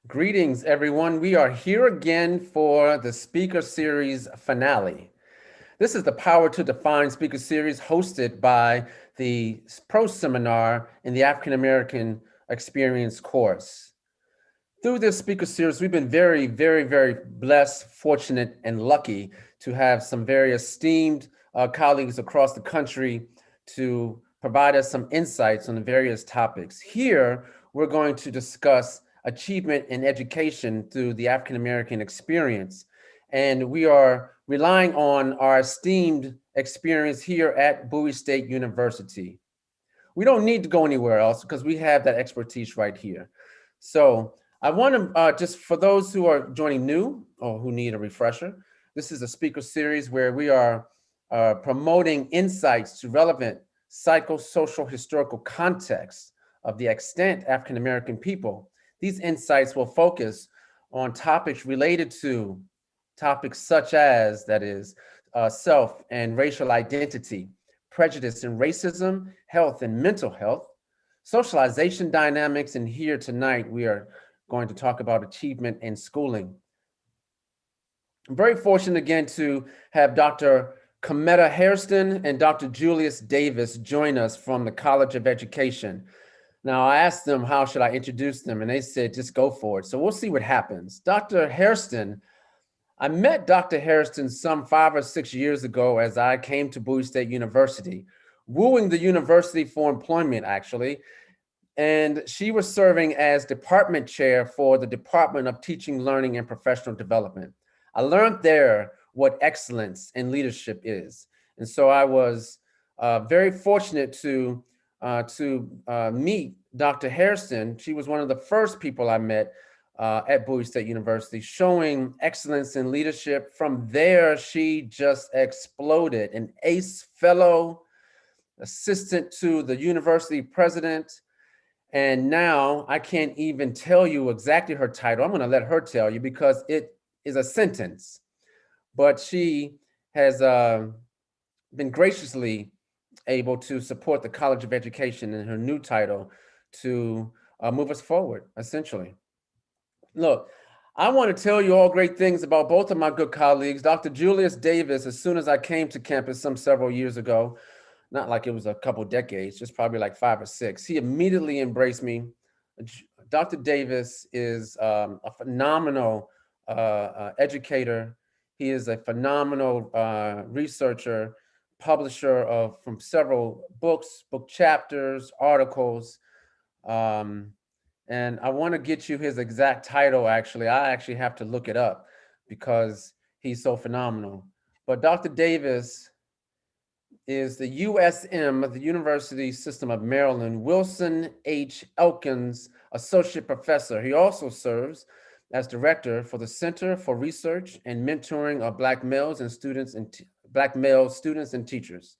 Greetings, everyone. We are here again for the Speaker Series finale. This is the Power to Define Speaker Series hosted by the Pro Seminar in the African American Experience course. Through this Speaker Series, we've been very blessed, fortunate, and lucky to have some very esteemed colleagues across the country to provide us some insights on the various topics. Here, we're going to discuss achievement in education through the African American experience. And we are relying on our esteemed experience here at Bowie State University. We don't need to go anywhere else because we have that expertise right here. So I want to just for those who are joining new or who need a refresher, this is a speaker series where we are promoting insights to relevant psychosocial historical contexts of the extant African American people. These insights will focus on topics related to topics such as, that is, self and racial identity, prejudice and racism, health and mental health, socialization dynamics, and here tonight we are going to talk about achievement in schooling. I'm very fortunate again to have Dr. Cometta Hairston and Dr. Julius Davis join us from the College of Education. Now, I asked them, how should I introduce them? And they said, just go for it. So we'll see what happens. Dr. Hairston, I met Dr. Hairston some 5 or 6 years ago as I came to Bowie State University, wooing the university for employment, actually. And she was serving as department chair for the Department of Teaching, Learning, and Professional Development. I learned there what excellence in leadership is. And so I was very fortunate to meet Dr. Hairston. She was one of the first people I met at Bowie State University, showing excellence in leadership. From there, she just exploded. An ACE fellow, assistant to the university president, and now I can't even tell you exactly her title. I'm going to let her tell you because it is a sentence. But she has been graciously able to support the College of Education in her new title to move us forward, essentially. Look, I want to tell you all great things about both of my good colleagues. Dr. Julius Davis, as soon as I came to campus some several years ago, not like it was a couple decades, just probably like 5 or 6, he immediately embraced me. Dr. Davis is a phenomenal educator. He is a phenomenal researcher, publisher from several books, book chapters, articles. And I want to get you his exact title, actually. I actually have to look it up because he's so phenomenal. But Dr. Davis is the USM of the University System of Maryland, Wilson H. Elkins Associate Professor. He also serves as director for the Center for Research and Mentoring of Black males and students and Black male students and teachers.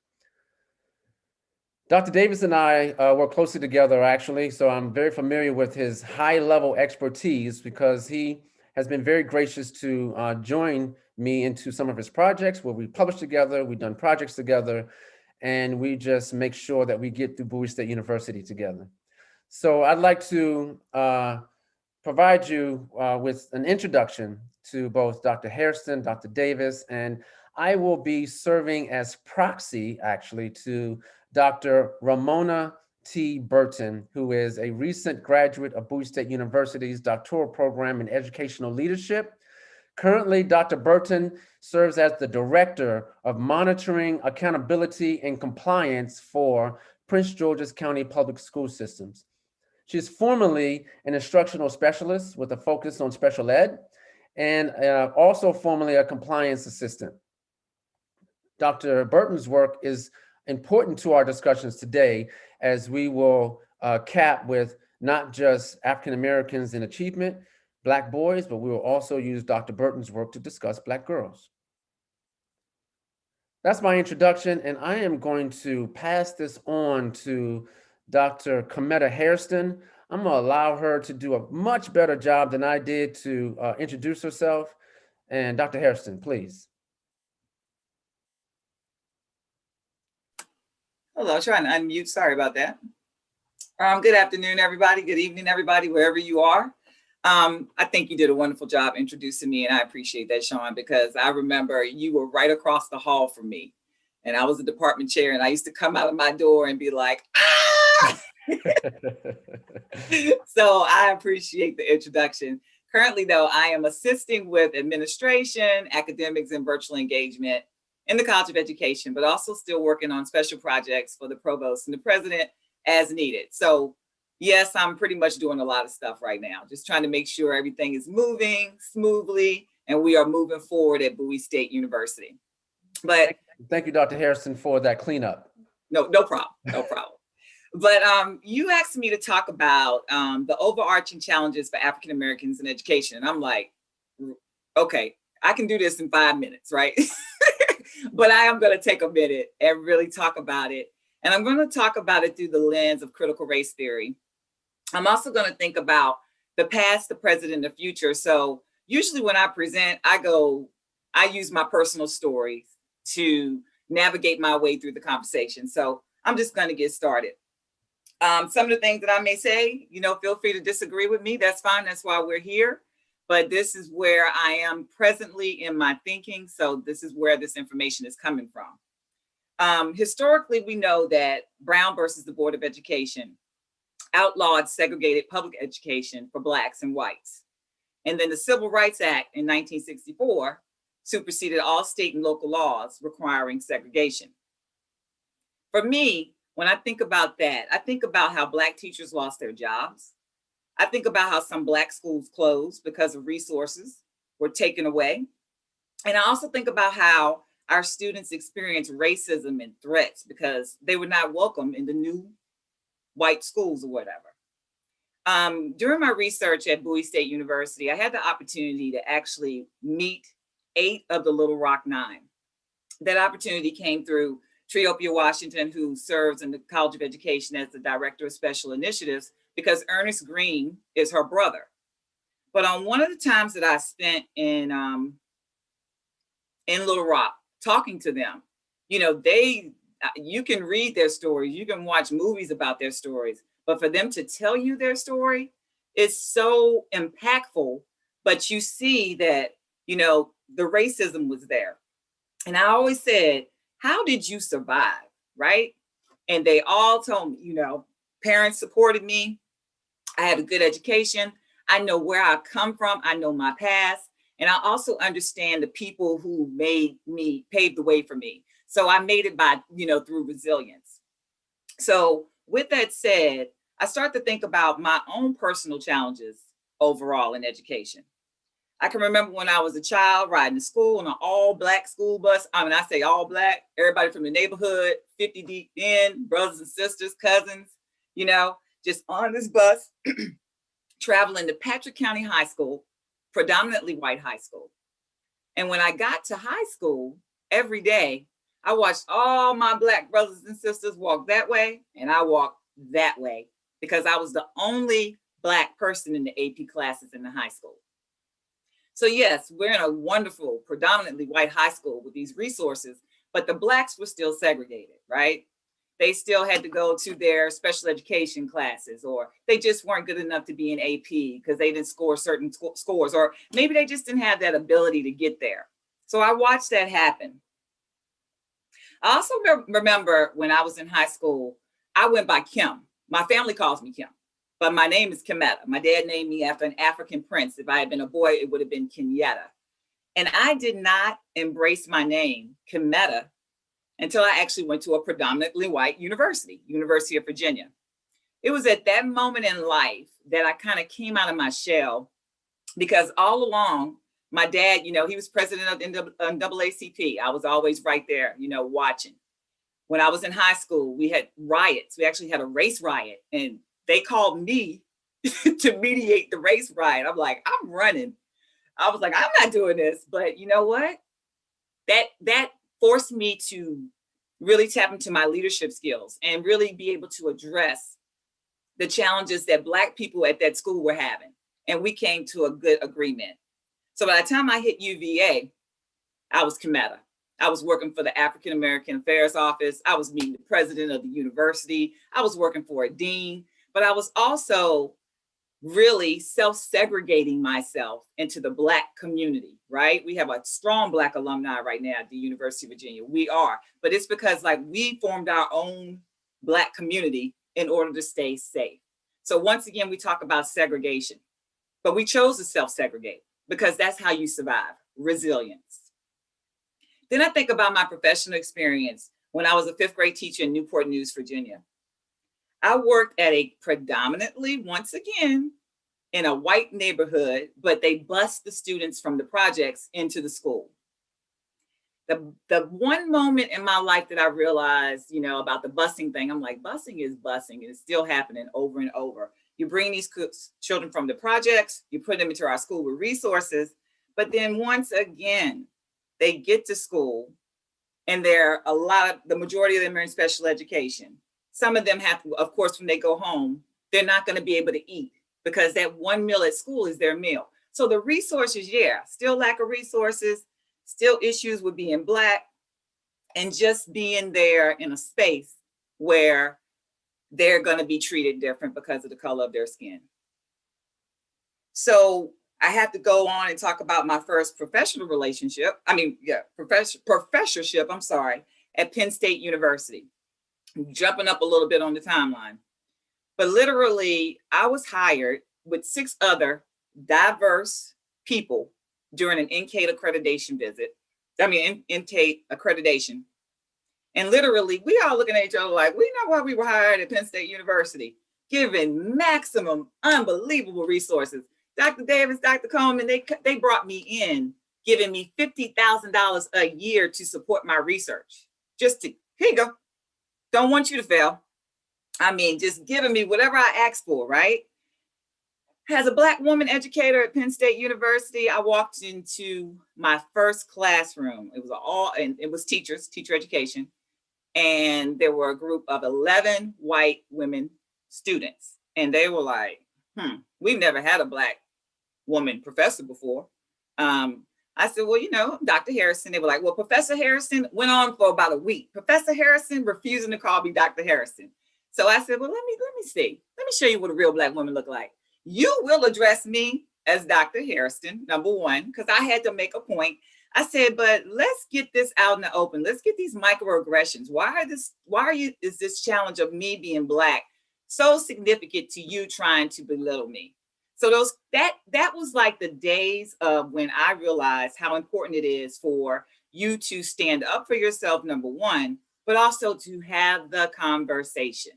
Dr. Davis and I work closely together, actually, so I'm very familiar with his high-level expertise because he has been very gracious to join me into some of his projects where we publish together, we've done projects together, and we just make sure that we get through Bowie State University together. So I'd like to provide you with an introduction to both Dr. Hairston, Dr. Davis, and I will be serving as proxy, actually, to Dr. Ramona T. Burton, who is a recent graduate of Bowie State University's doctoral program in educational leadership. Currently, Dr. Burton serves as the Director of Monitoring, Accountability, and Compliance for Prince George's County Public School Systems. She is formerly an instructional specialist with a focus on special ed and also formerly a compliance assistant. Dr. Burton's work is important to our discussions today as we will cap with not just African Americans in achievement, Black boys, but we will also use Dr. Burton's work to discuss Black girls. That's my introduction, and I am going to pass this on to Dr. Cometta Hairston. I'm going to allow her to do a much better job than I did to introduce herself. And Dr. Hairston, please. Hello, trying to unmute. Sorry about that. Good afternoon, everybody. Good evening, everybody, wherever you are. I think you did a wonderful job introducing me, and I appreciate that, Sean, because I remember you were right across the hall from me, and I was a department chair, and I used to come out of my door and be like, ah! So I appreciate the introduction. Currently, though, I am assisting with administration, academics, and virtual engagement in the College of Education, but also still working on special projects for the provost and the president as needed. So yes, I'm pretty much doing a lot of stuff right now, just trying to make sure everything is moving smoothly and we are moving forward at Bowie State University. But thank you, Dr. Harrison, for that cleanup. No problem. No problem. But you asked me to talk about the overarching challenges for African Americans in education. And I'm like, okay, I can do this in 5 minutes, right? But I am going to take a minute and really talk about it. And I'm going to talk about it through the lens of critical race theory. I'm also going to think about the past, the present, and the future. So usually when I present, I use my personal stories to navigate my way through the conversation. So I'm just going to get started. Some of the things that I may say, feel free to disagree with me. That's fine. That's why we're here. But this is where I am presently in my thinking. So this is where this information is coming from. Historically, we know that Brown versus the Board of Education outlawed segregated public education for Blacks and whites. And then the Civil Rights Act in 1964 superseded all state and local laws requiring segregation. For me, when I think about that, I think about how Black teachers lost their jobs. I think about how some Black schools closed because of resources were taken away. And I also think about how our students experienced racism and threats because they were not welcome in the new white schools or whatever. During my research at Bowie State University, I had the opportunity to actually meet 8 of the Little Rock 9. That opportunity came through Triopia Washington, who serves in the College of Education as the Director of Special Initiatives, because Ernest Green is her brother. But on one of the times that I spent in Little Rock talking to them, you can read their stories, you can watch movies about their stories, but for them to tell you their story is so impactful. But you see that, the racism was there. And I always said, how did you survive, right? And they all told me, parents supported me. I had a good education. I know where I come from. I know my past. And I also understand the people who paved the way for me. So I made it by, through resilience. So with that said, I start to think about my own personal challenges overall in education. I can remember when I was a child riding to school on an all Black school bus. I mean, I say all Black, everybody from the neighborhood, 50 deep in, brothers and sisters, cousins, just on this bus, traveling to Patrick County High School, predominantly white high school. And when I got to high school, every day, I watched all my Black brothers and sisters walk that way, and I walked that way because I was the only Black person in the AP classes in the high school. So yes, we're in a wonderful, predominantly white high school with these resources, but the Blacks were still segregated, right? They still had to go to their special education classes, or they just weren't good enough to be in AP because they didn't score certain scores, or maybe they just didn't have that ability to get there. So I watched that happen. I also remember when I was in high school, I went by Kim. My family calls me Kim, but my name is Kimetta. My dad named me after an African prince. If I had been a boy, it would have been Kenyatta. And I did not embrace my name, Kimetta, until I actually went to a predominantly white university, University of Virginia. It was at that moment in life that I kind of came out of my shell, because all along, my dad, he was president of NAACP. I was always right there, watching. When I was in high school, we had riots. We actually had a race riot, and they called me to mediate the race riot. I'm like, I'm running. I was like, I'm not doing this. But you know what? That forced me to really tap into my leadership skills and really be able to address the challenges that Black people at that school were having. And we came to a good agreement. So by the time I hit UVA, I was Kimetta. I was working for the African American Affairs Office. I was meeting the president of the university. I was working for a dean, but I was also really self-segregating myself into the Black community, right? We have a strong Black alumni right now at the University of Virginia. We are, but it's because like we formed our own Black community in order to stay safe. So once again, we talk about segregation, but we chose to self-segregate because that's how you survive, resilience. Then I think about my professional experience when I was a fifth grade teacher in Newport News, Virginia. I worked at a predominantly, once again, in a white neighborhood, but they bused the students from the projects into the school. The one moment in my life that I realized, about the busing thing, I'm like, busing is busing, and it's still happening over and over. You bring these children from the projects, you put them into our school with resources, but then once again, they get to school and the majority of them are in special education. Some of them have to, of course, when they go home, they're not going to be able to eat because that one meal at school is their meal. So the resources, still lack of resources, still issues with being Black, and just being there in a space where they're going to be treated different because of the color of their skin. So I have to go on and talk about my first professional relationship. Professorship, at Penn State University. Jumping up a little bit on the timeline. But literally, I was hired with 6 other diverse people during an NCATE accreditation visit. NCATE accreditation. And literally, we all looking at each other like, we know why we were hired at Penn State University, given maximum unbelievable resources. Dr. Davis, Dr. Coleman, they brought me in, giving me $50,000 a year to support my research. Here you go. Don't want you to fail. Just giving me whatever I asked for, right? As a Black woman educator at Penn State University, I walked into my first classroom. It was teacher education. And there were a group of 11 white women students. And they were like, we've never had a Black woman professor before. I said, well, Dr. Harrison. They were like, well, Professor Harrison. Went on for about a week. Professor Harrison refusing to call me Dr. Harrison. So I said, well, let me see. Let me show you what a real Black woman look like. You will address me as Dr. Harrison, number one, because I had to make a point. I said, but let's get this out in the open. Let's get these microaggressions. Is this challenge of me being Black so significant to you trying to belittle me? So that was like the days of when I realized how important it is for you to stand up for yourself, number one, but also to have the conversation,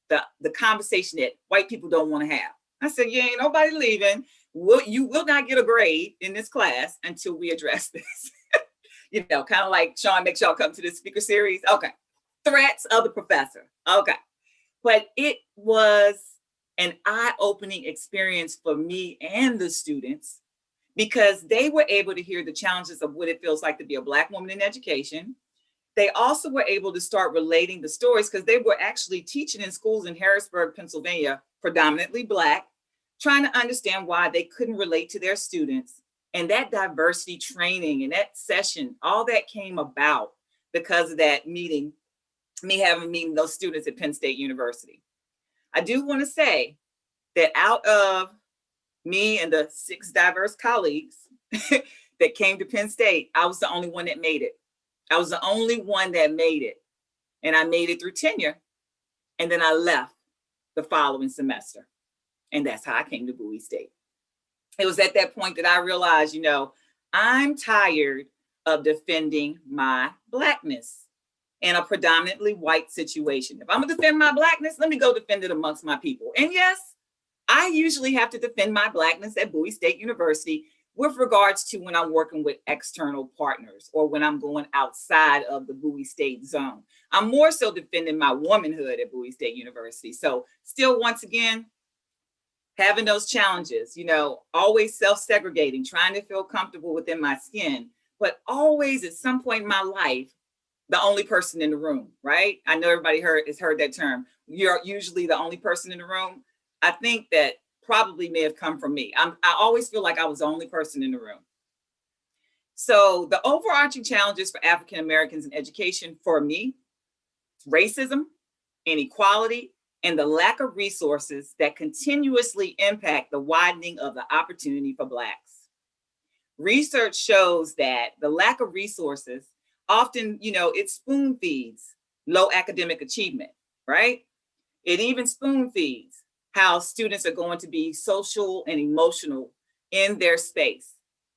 the conversation that white people don't want to have. I said, ain't nobody leaving. You will not get a grade in this class until we address this. Kind of like Sean, make sure y'all come to this speaker series. Okay. Threats of the professor. Okay. But it was an eye-opening experience for me and the students because they were able to hear the challenges of what it feels like to be a Black woman in education. They also were able to start relating the stories because they were actually teaching in schools in Harrisburg, Pennsylvania, predominantly Black, trying to understand why they couldn't relate to their students. And that diversity training and that session, all that came about because of that meeting, me meeting those students at Penn State University. I do want to say that out of me and the 6 diverse colleagues that came to Penn State, I was the only one that made it. I was the only one that made it. And I made it through tenure. And then I left the following semester. And that's how I came to Bowie State. It was at that point that I realized, I'm tired of defending my Blackness in a predominantly white situation. If I'm gonna defend my Blackness, let me go defend it amongst my people. And yes, I usually have to defend my Blackness at Bowie State University with regards to when I'm working with external partners or when I'm going outside of the Bowie State zone. I'm more so defending my womanhood at Bowie State University. So still, once again, having those challenges, always self-segregating, trying to feel comfortable within my skin, but always at some point in my life, the only person in the room, right? I know everybody has heard that term. You're usually the only person in the room. I think that probably may have come from me. I always feel like I was the only person in the room. So the overarching challenges for African Americans in education for me, racism, inequality, and the lack of resources that continuously impact the widening of the opportunity for Blacks. Research shows that the lack of resources often, it spoon feeds low academic achievement, right? It even spoon feeds how students are going to be social and emotional in their space.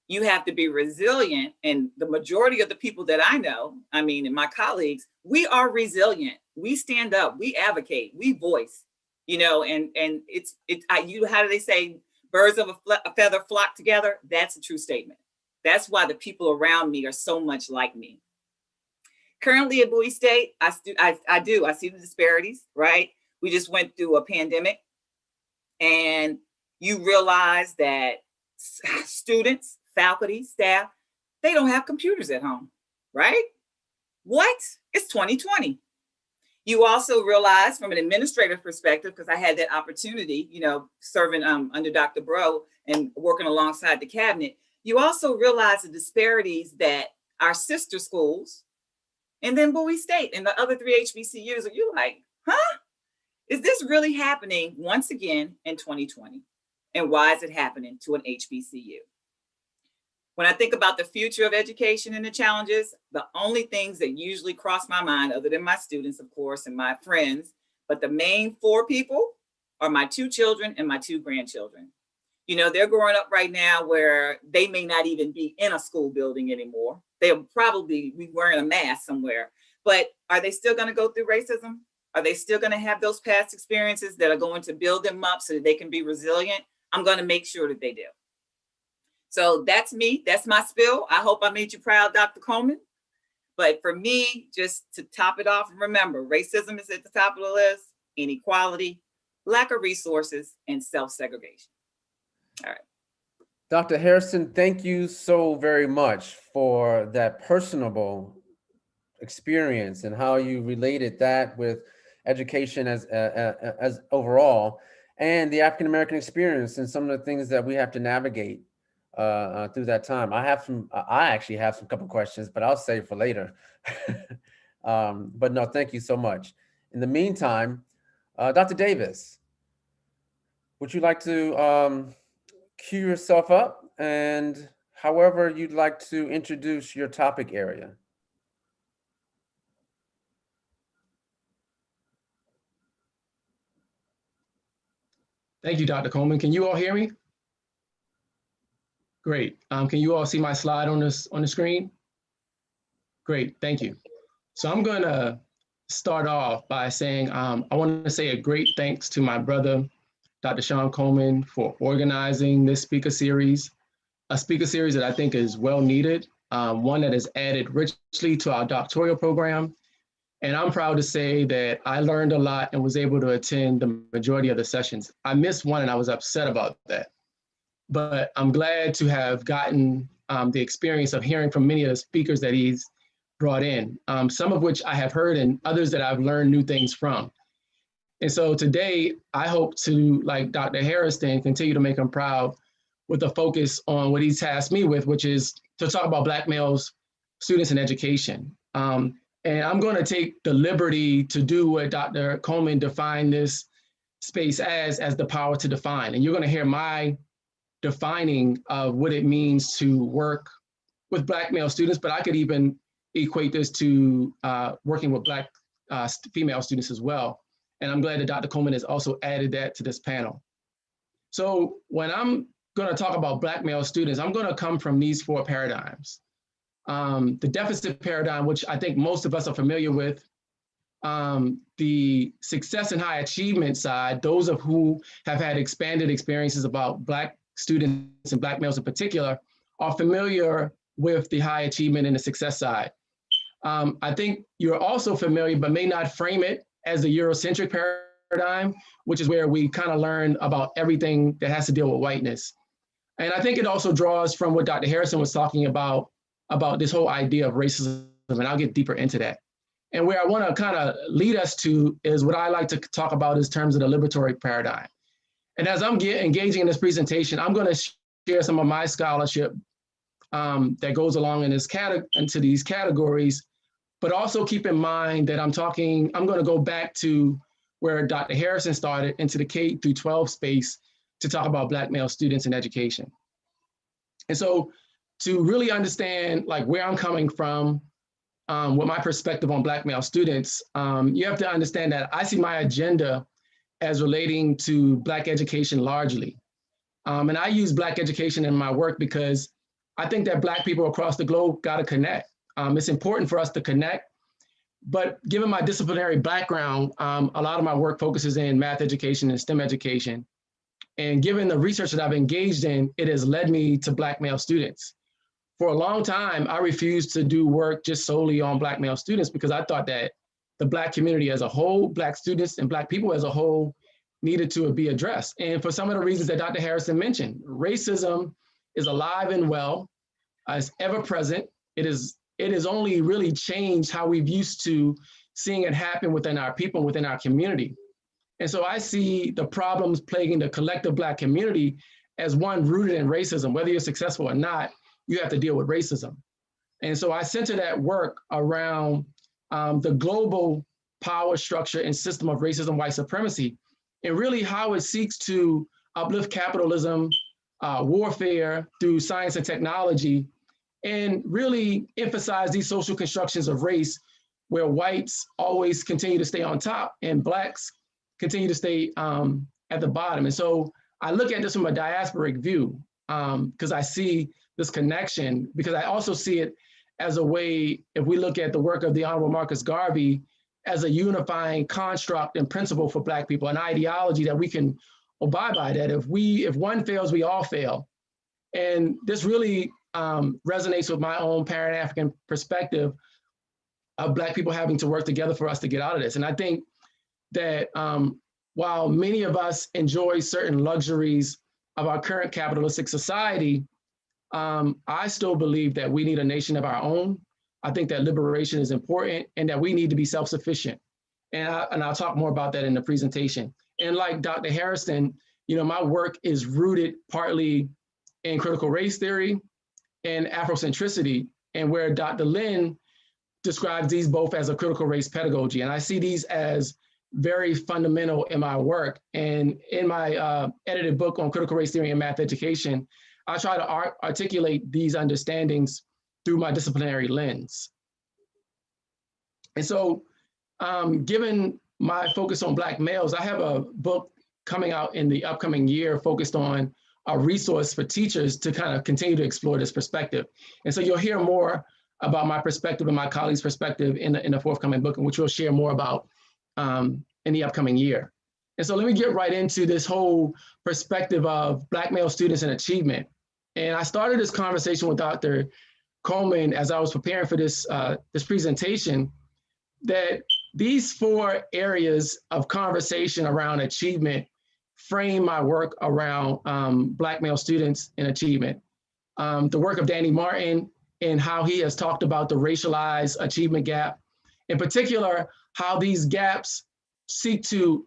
You have to be resilient. And the majority of the people that I know, and my colleagues, we are resilient. We stand up, we advocate, we voice, and how do they say, birds of a feather flock together? That's a true statement. That's why the people around me are so much like me. Currently at Bowie State, I see the disparities, right? We just went through a pandemic, and you realize that students, faculty, staff, they don't have computers at home, right? What? It's 2020. You also realize from an administrative perspective, because I had that opportunity, serving under Dr. Bro and working alongside the cabinet, you also realize the disparities that our sister schools and then Bowie State and the other 3 HBCUs, are you like, huh? Is this really happening once again in 2020? And why is it happening to an HBCU? When I think about the future of education and the challenges, the only things that usually cross my mind, other than my students, of course, and my friends, but the main 4 people are my 2 children and my 2 grandchildren. They're growing up right now where they may not even be in a school building anymore. They'll probably be wearing a mask somewhere, but are they still going to go through racism? Are they still going to have those past experiences that are going to build them up so that they can be resilient? I'm going to make sure that they do. So that's me. That's my spill. I hope I made you proud, Dr. Coleman. But for me, just to top it off, remember, racism is at the top of the list, inequality, lack of resources, and self-segregation. All right. Dr. Harrison, thank you so very much for that personable experience and how you related that with education as overall, and the African American experience and some of the things that we have to navigate through that time. I actually have some couple questions, but I'll save for later. But no, thank you so much. In the meantime, Dr. Davis, would you like to cue yourself up, and however you'd like to introduce your topic area? Thank you, Dr. Coleman. Can you all hear me? Great. Can you all see my slide on the screen? Great, thank you. So I'm going to start off by saying I want to say a great thanks to my brother, Dr. Sean Coleman, for organizing this speaker series, a speaker series that I think is well needed, one that has added richly to our doctoral program. And I'm proud to say that I learned a lot and was able to attend the majority of the sessions. I missed one and I was upset about that. But I'm glad to have gotten the experience of hearing from many of the speakers that he's brought in, some of which I have heard and others that I've learned new things from. And so today, I hope to, like Dr. Harrison, continue to make him proud with a focus on what he's tasked me with, which is to talk about Black males, students in education. And I'm going to take the liberty to do what Dr. Coleman defined this space as the power to define. And you're going to hear my defining of what it means to work with Black male students, but I could even equate this to working with Black female students as well. And I'm glad that Dr. Coleman has also added that to this panel. So when I'm going to talk about Black male students, I'm going to come from these 4 paradigms. The deficit paradigm, which I think most of us are familiar with, the success and high achievement side, those of who have had expanded experiences about Black students and Black males in particular, are familiar with the high achievement and the success side. I think you're also familiar, but may not frame it as the Eurocentric paradigm, which is where we kind of learn about everything that has to deal with whiteness. And I think it also draws from what Dr. Harrison was talking about this whole idea of racism, and I'll get deeper into that. And where I want to kind of lead us to is what I like to talk about in terms of the liberatory paradigm. And as I'm engaging in this presentation, I'm going to share some of my scholarship that goes along into these categories, but also keep in mind that I'm going to go back to where Dr. Harrison started, into the K through 12 space to talk about Black male students in education. And so to really understand like where I'm coming from, with my perspective on Black male students, you have to understand that I see my agenda as relating to Black education largely. And I use Black education in my work because I think that Black people across the globe got to connect. It's important for us to connect. But given my disciplinary background, a lot of my work focuses in math education and STEM education. And given the research that I've engaged in, it has led me to Black male students. For a long time, I refused to do work just solely on Black male students because I thought that the Black community as a whole, Black students and Black people as a whole, needed to be addressed. And for some of the reasons that Dr. Harrison mentioned, racism is alive and well, it's ever present. It has only really changed how we've used to seeing it happen within our people, within our community. And so I see the problems plaguing the collective Black community as one rooted in racism. Whether you're successful or not, you have to deal with racism. And so I center that work around the global power structure and system of racism, white supremacy, and really how it seeks to uplift capitalism, warfare through science and technology, and really emphasize these social constructions of race where whites always continue to stay on top and Blacks continue to stay at the bottom. And so I look at this from a diasporic view because I see this connection, because I also see it as a way, if we look at the work of the Honorable Marcus Garvey, as a unifying construct and principle for Black people, an ideology that we can abide by, that if one fails, we all fail. And this really resonates with my own Pan-African perspective of Black people having to work together for us to get out of this. And I think that while many of us enjoy certain luxuries of our current capitalistic society, I still believe that we need a nation of our own. I think that liberation is important and that we need to be self-sufficient. And I'll talk more about that in the presentation. And like Dr. Harrison, my work is rooted partly in critical race theory and Afrocentricity, and where Dr. Lin describes these both as a critical race pedagogy. And I see these as very fundamental in my work. And in my edited book on critical race theory and math education, I try to articulate these understandings through my disciplinary lens. And so given my focus on Black males, I have a book coming out in the upcoming year focused on a resource for teachers to kind of continue to explore this perspective. And so you'll hear more about my perspective and my colleagues' perspective in the forthcoming book, in which we'll share more about in the upcoming year. And so let me get right into this whole perspective of Black male students and achievement. And I started this conversation with Dr. Coleman as I was preparing for this presentation, that these 4 areas of conversation around achievement frame my work around Black male students and achievement. The work of Danny Martin and how he has talked about the racialized achievement gap, in particular, how these gaps seek to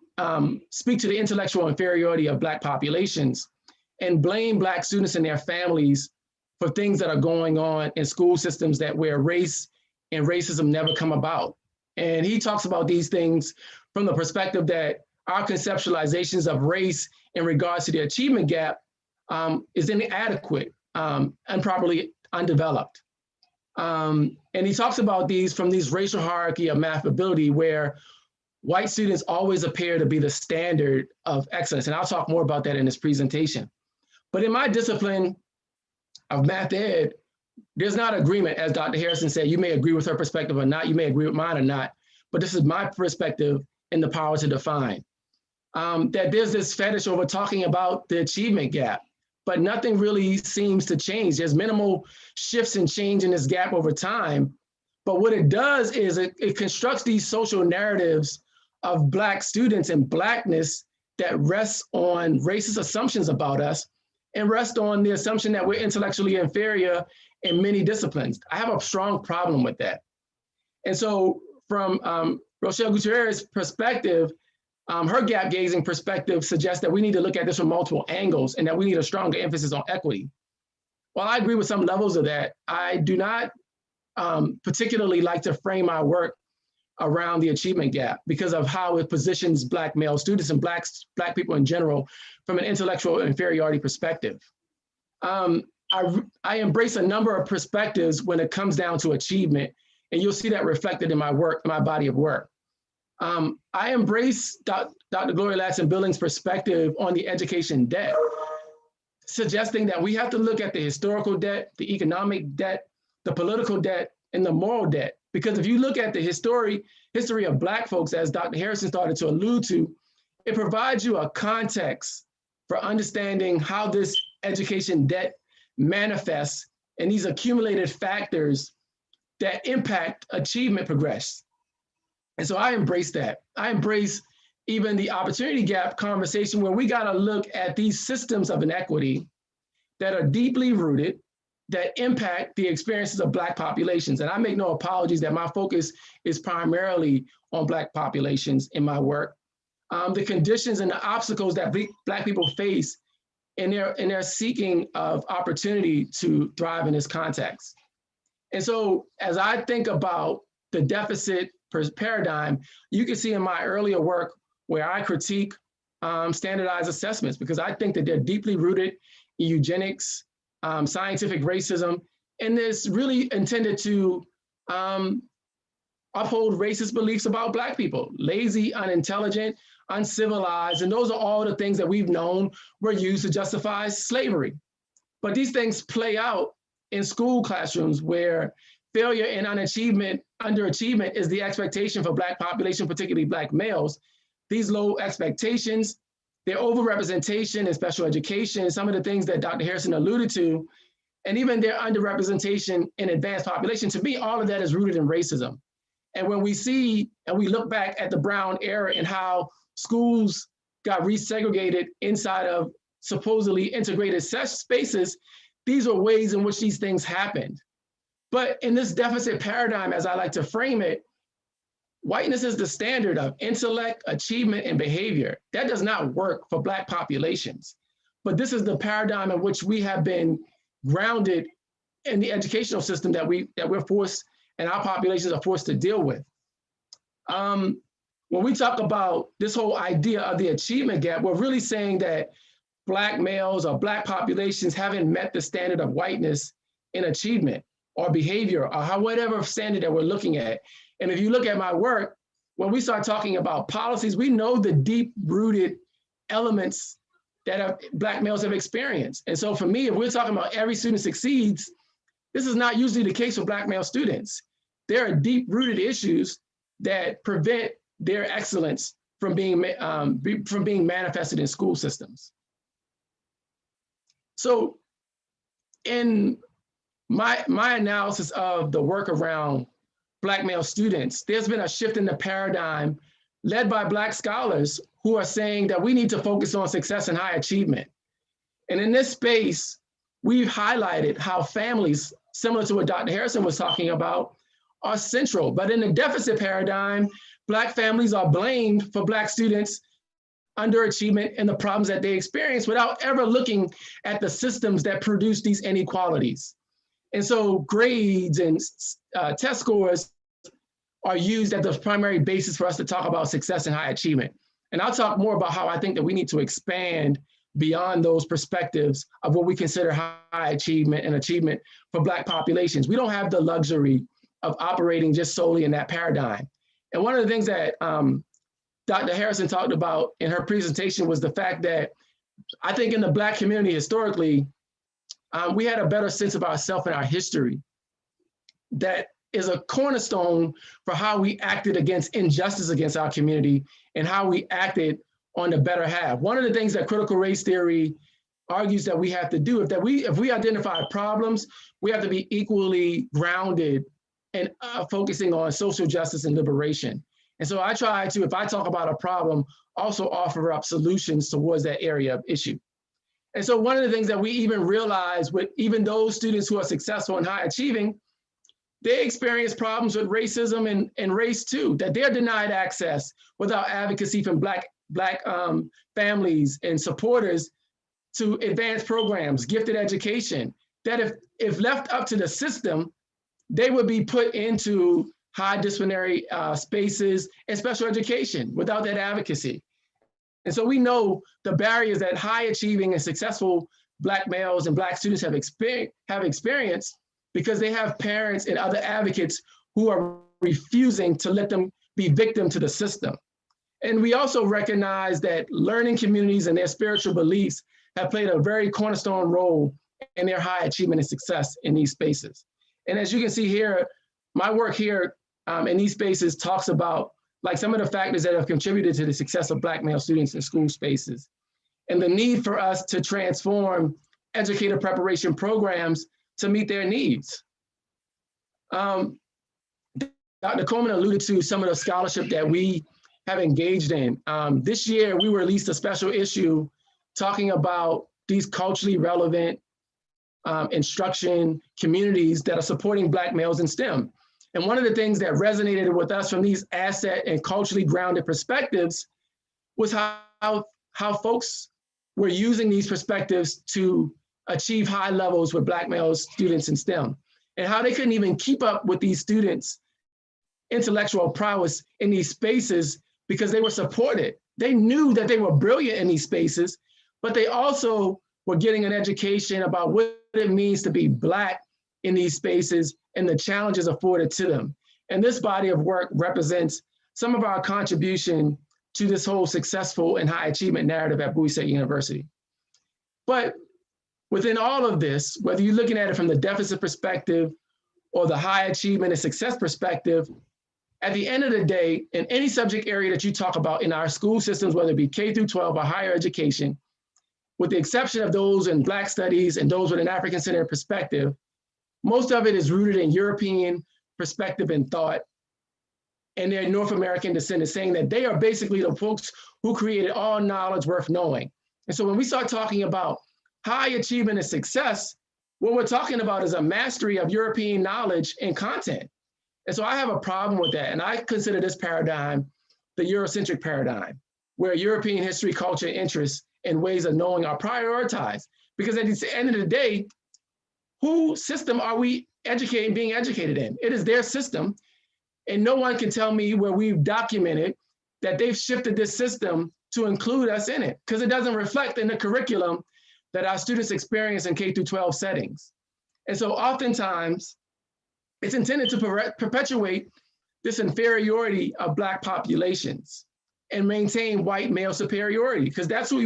speak to the intellectual inferiority of Black populations and blame Black students and their families for things that are going on in school systems where race and racism never come about. And he talks about these things from the perspective that our conceptualizations of race in regards to the achievement gap is inadequate, improperly undeveloped. And he talks about these from these racial hierarchy of math ability where white students always appear to be the standard of excellence. And I'll talk more about that in this presentation. But in my discipline of math ed, there's not agreement, as Dr. Harrison said. You may agree with her perspective or not, you may agree with mine or not, but this is my perspective and the power to define. That there's this fetish over talking about the achievement gap, but nothing really seems to change. There's minimal shifts and change in this gap over time. But what it does is it constructs these social narratives of Black students and Blackness that rests on racist assumptions about us and rest on the assumption that we're intellectually inferior in many disciplines. I have a strong problem with that. And so from Rochelle Gutierrez's perspective, her gap gazing perspective suggests that we need to look at this from multiple angles and that we need a stronger emphasis on equity. While I agree with some levels of that, I do not particularly like to frame my work around the achievement gap because of how it positions Black male students and Black people in general from an intellectual inferiority perspective. I embrace a number of perspectives when it comes down to achievement, and you'll see that reflected in my work, in my body of work. I embrace Dr. Gloria Ladson-Billings' perspective on the education debt, suggesting that we have to look at the historical debt, the economic debt, the political debt, and the moral debt. Because if you look at the history of Black folks, as Dr. Harrison started to allude to, it provides you a context for understanding how this education debt manifests and these accumulated factors that impact achievement progress. And so I embrace that. I embrace even the opportunity gap conversation where we got to look at these systems of inequity that are deeply rooted, that impact the experiences of Black populations. And I make no apologies that my focus is primarily on Black populations in my work. The conditions and the obstacles that Black people face in their seeking of opportunity to thrive in this context. And so as I think about the deficit paradigm, you can see in my earlier work where I critique standardized assessments, because I think that they're deeply rooted in eugenics, scientific racism, and it's really intended to uphold racist beliefs about Black people, lazy, unintelligent, uncivilized, and those are all the things that we've known were used to justify slavery. But these things play out in school classrooms where failure and underachievement is the expectation for Black population, particularly Black males. These low expectations, their overrepresentation in special education, some of the things that Dr. Harrison alluded to, and even their underrepresentation in advanced population, to me, all of that is rooted in racism. And when we see and we look back at the Brown era and how schools got resegregated inside of supposedly integrated spaces, these are ways in which these things happened. But in this deficit paradigm, as I like to frame it, whiteness is the standard of intellect, achievement, and behavior. That does not work for Black populations. But this is the paradigm in which we have been grounded in the educational system that we're forced and our populations are forced to deal with. When we talk about this whole idea of the achievement gap, we're really saying that Black males or Black populations haven't met the standard of whiteness in achievement or behavior or whatever standard that we're looking at. And if you look at my work, when we start talking about policies, we know the deep-rooted elements that Black males have experienced. And so for me, if we're talking about every student succeeds, this is not usually the case for Black male students. There are deep-rooted issues that prevent their excellence from being manifested in school systems. So in my analysis of the work around Black male students, there's been a shift in the paradigm led by Black scholars who are saying that we need to focus on success and high achievement. And in this space, we've highlighted how families, similar to what Dr. Harrison was talking about, are central. But in the deficit paradigm, Black families are blamed for Black students' underachievement and the problems that they experience without ever looking at the systems that produce these inequalities. And so grades and test scores are used as the primary basis for us to talk about success and high achievement. And I'll talk more about how I think that we need to expand beyond those perspectives of what we consider high achievement and achievement for Black populations. We don't have the luxury of operating just solely in that paradigm. And one of the things that Dr. Harrison talked about in her presentation was the fact that I think in the Black community historically, we had a better sense of ourselves and our history that is a cornerstone for how we acted against injustice against our community and how we acted on the better half. One of the things that critical race theory argues that we have to do, if we identify problems, we have to be equally grounded and focusing on social justice and liberation. And so I try to, if I talk about a problem, also offer up solutions towards that area of issue. And so one of the things that we even realize with even those students who are successful and high achieving, they experience problems with racism and race too, that they're denied access without advocacy from Black families and supporters to advanced programs, gifted education, that if left up to the system, they would be put into high disciplinary spaces, and special education without that advocacy. And so we know the barriers that high achieving and successful Black males and Black students have experienced because they have parents and other advocates who are refusing to let them be victim to the system. And we also recognize that learning communities and their spiritual beliefs have played a very cornerstone role in their high achievement and success in these spaces. And as you can see here, my work here in these spaces talks about like some of the factors that have contributed to the success of Black male students in school spaces and the need for us to transform educator preparation programs to meet their needs. Dr. Coleman alluded to some of the scholarship that we have engaged in. This year, we released a special issue talking about these culturally relevant instruction communities that are supporting Black males in STEM. And one of the things that resonated with us from these asset and culturally grounded perspectives was how folks were using these perspectives to achieve high levels with Black male students in STEM, and how they couldn't even keep up with these students' intellectual prowess in these spaces because they were supported. They knew that they were brilliant in these spaces, but they also were getting an education about what it means to be Black in these spaces and the challenges afforded to them. And this body of work represents some of our contribution to this whole successful and high achievement narrative at Bowie State University. But within all of this, whether you're looking at it from the deficit perspective or the high achievement and success perspective, at the end of the day, in any subject area that you talk about in our school systems, whether it be K through 12 or higher education, with the exception of those in Black studies and those with an African-centered perspective, most of it is rooted in European perspective and thought, and their North American descendants, saying that they are basically the folks who created all knowledge worth knowing. And so when we start talking about high achievement and success, what we're talking about is a mastery of European knowledge and content. And so I have a problem with that. And I consider this paradigm the Eurocentric paradigm, where European history, culture, interests, and ways of knowing are prioritized. Because at the end of the day, whose system are we being educated in? It is their system. And no one can tell me where we've documented that they've shifted this system to include us in it, because it doesn't reflect in the curriculum that our students experience in K through 12 settings. And so oftentimes, it's intended to perpetuate this inferiority of Black populations and maintain white male superiority, because that's what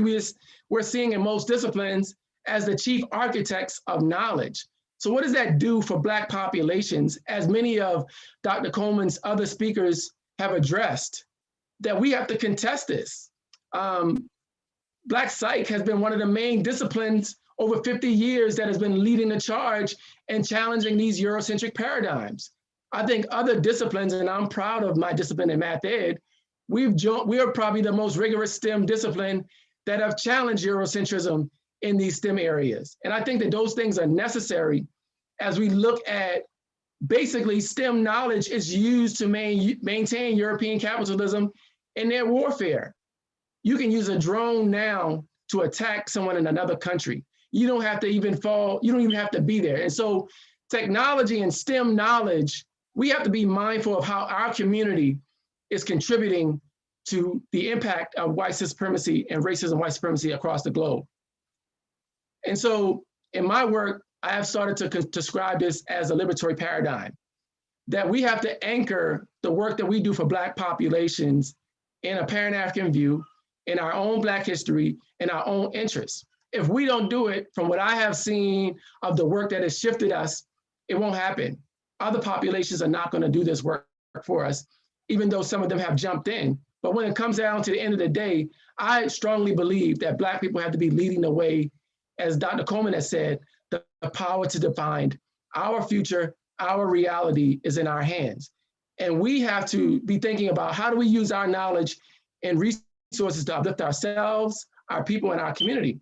we're seeing in most disciplines as the chief architects of knowledge. So what does that do for Black populations, as many of Dr. Coleman's other speakers have addressed, that we have to contest this? Black Psych has been one of the main disciplines over 50 years that has been leading the charge and challenging these Eurocentric paradigms. I think other disciplines, and I'm proud of my discipline in math ed, we are probably the most rigorous STEM discipline that have challenged Eurocentrism in these STEM areas. And I think that those things are necessary as we look at basically STEM knowledge is used to maintain European capitalism in their warfare. You can use a drone now to attack someone in another country. You don't have to even you don't even have to be there. And so technology and STEM knowledge, we have to be mindful of how our community is contributing to the impact of white supremacy and racism, white supremacy across the globe. And so in my work, I have started to describe this as a liberatory paradigm, that we have to anchor the work that we do for Black populations in a Pan-African view, in our own Black history, in our own interests. If we don't do it, from what I have seen of the work that has shifted us, it won't happen. Other populations are not going to do this work for us, even though some of them have jumped in. But when it comes down to the end of the day, I strongly believe that Black people have to be leading the way, as Dr. Coleman has said, the power to define our future, our reality is in our hands. And we have to be thinking about how do we use our knowledge and resources to uplift ourselves, our people, and our community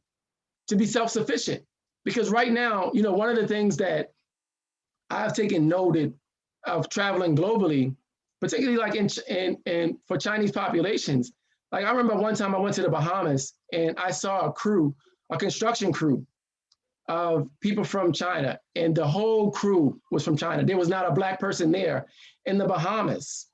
to be self-sufficient. Because right now, you know, one of the things that I've taken noted of traveling globally, particularly like in for Chinese populations, like I remember one time I went to the Bahamas and I saw a construction crew, of people from China, and the whole crew was from China. There was not a Black person there. In the Bahamas.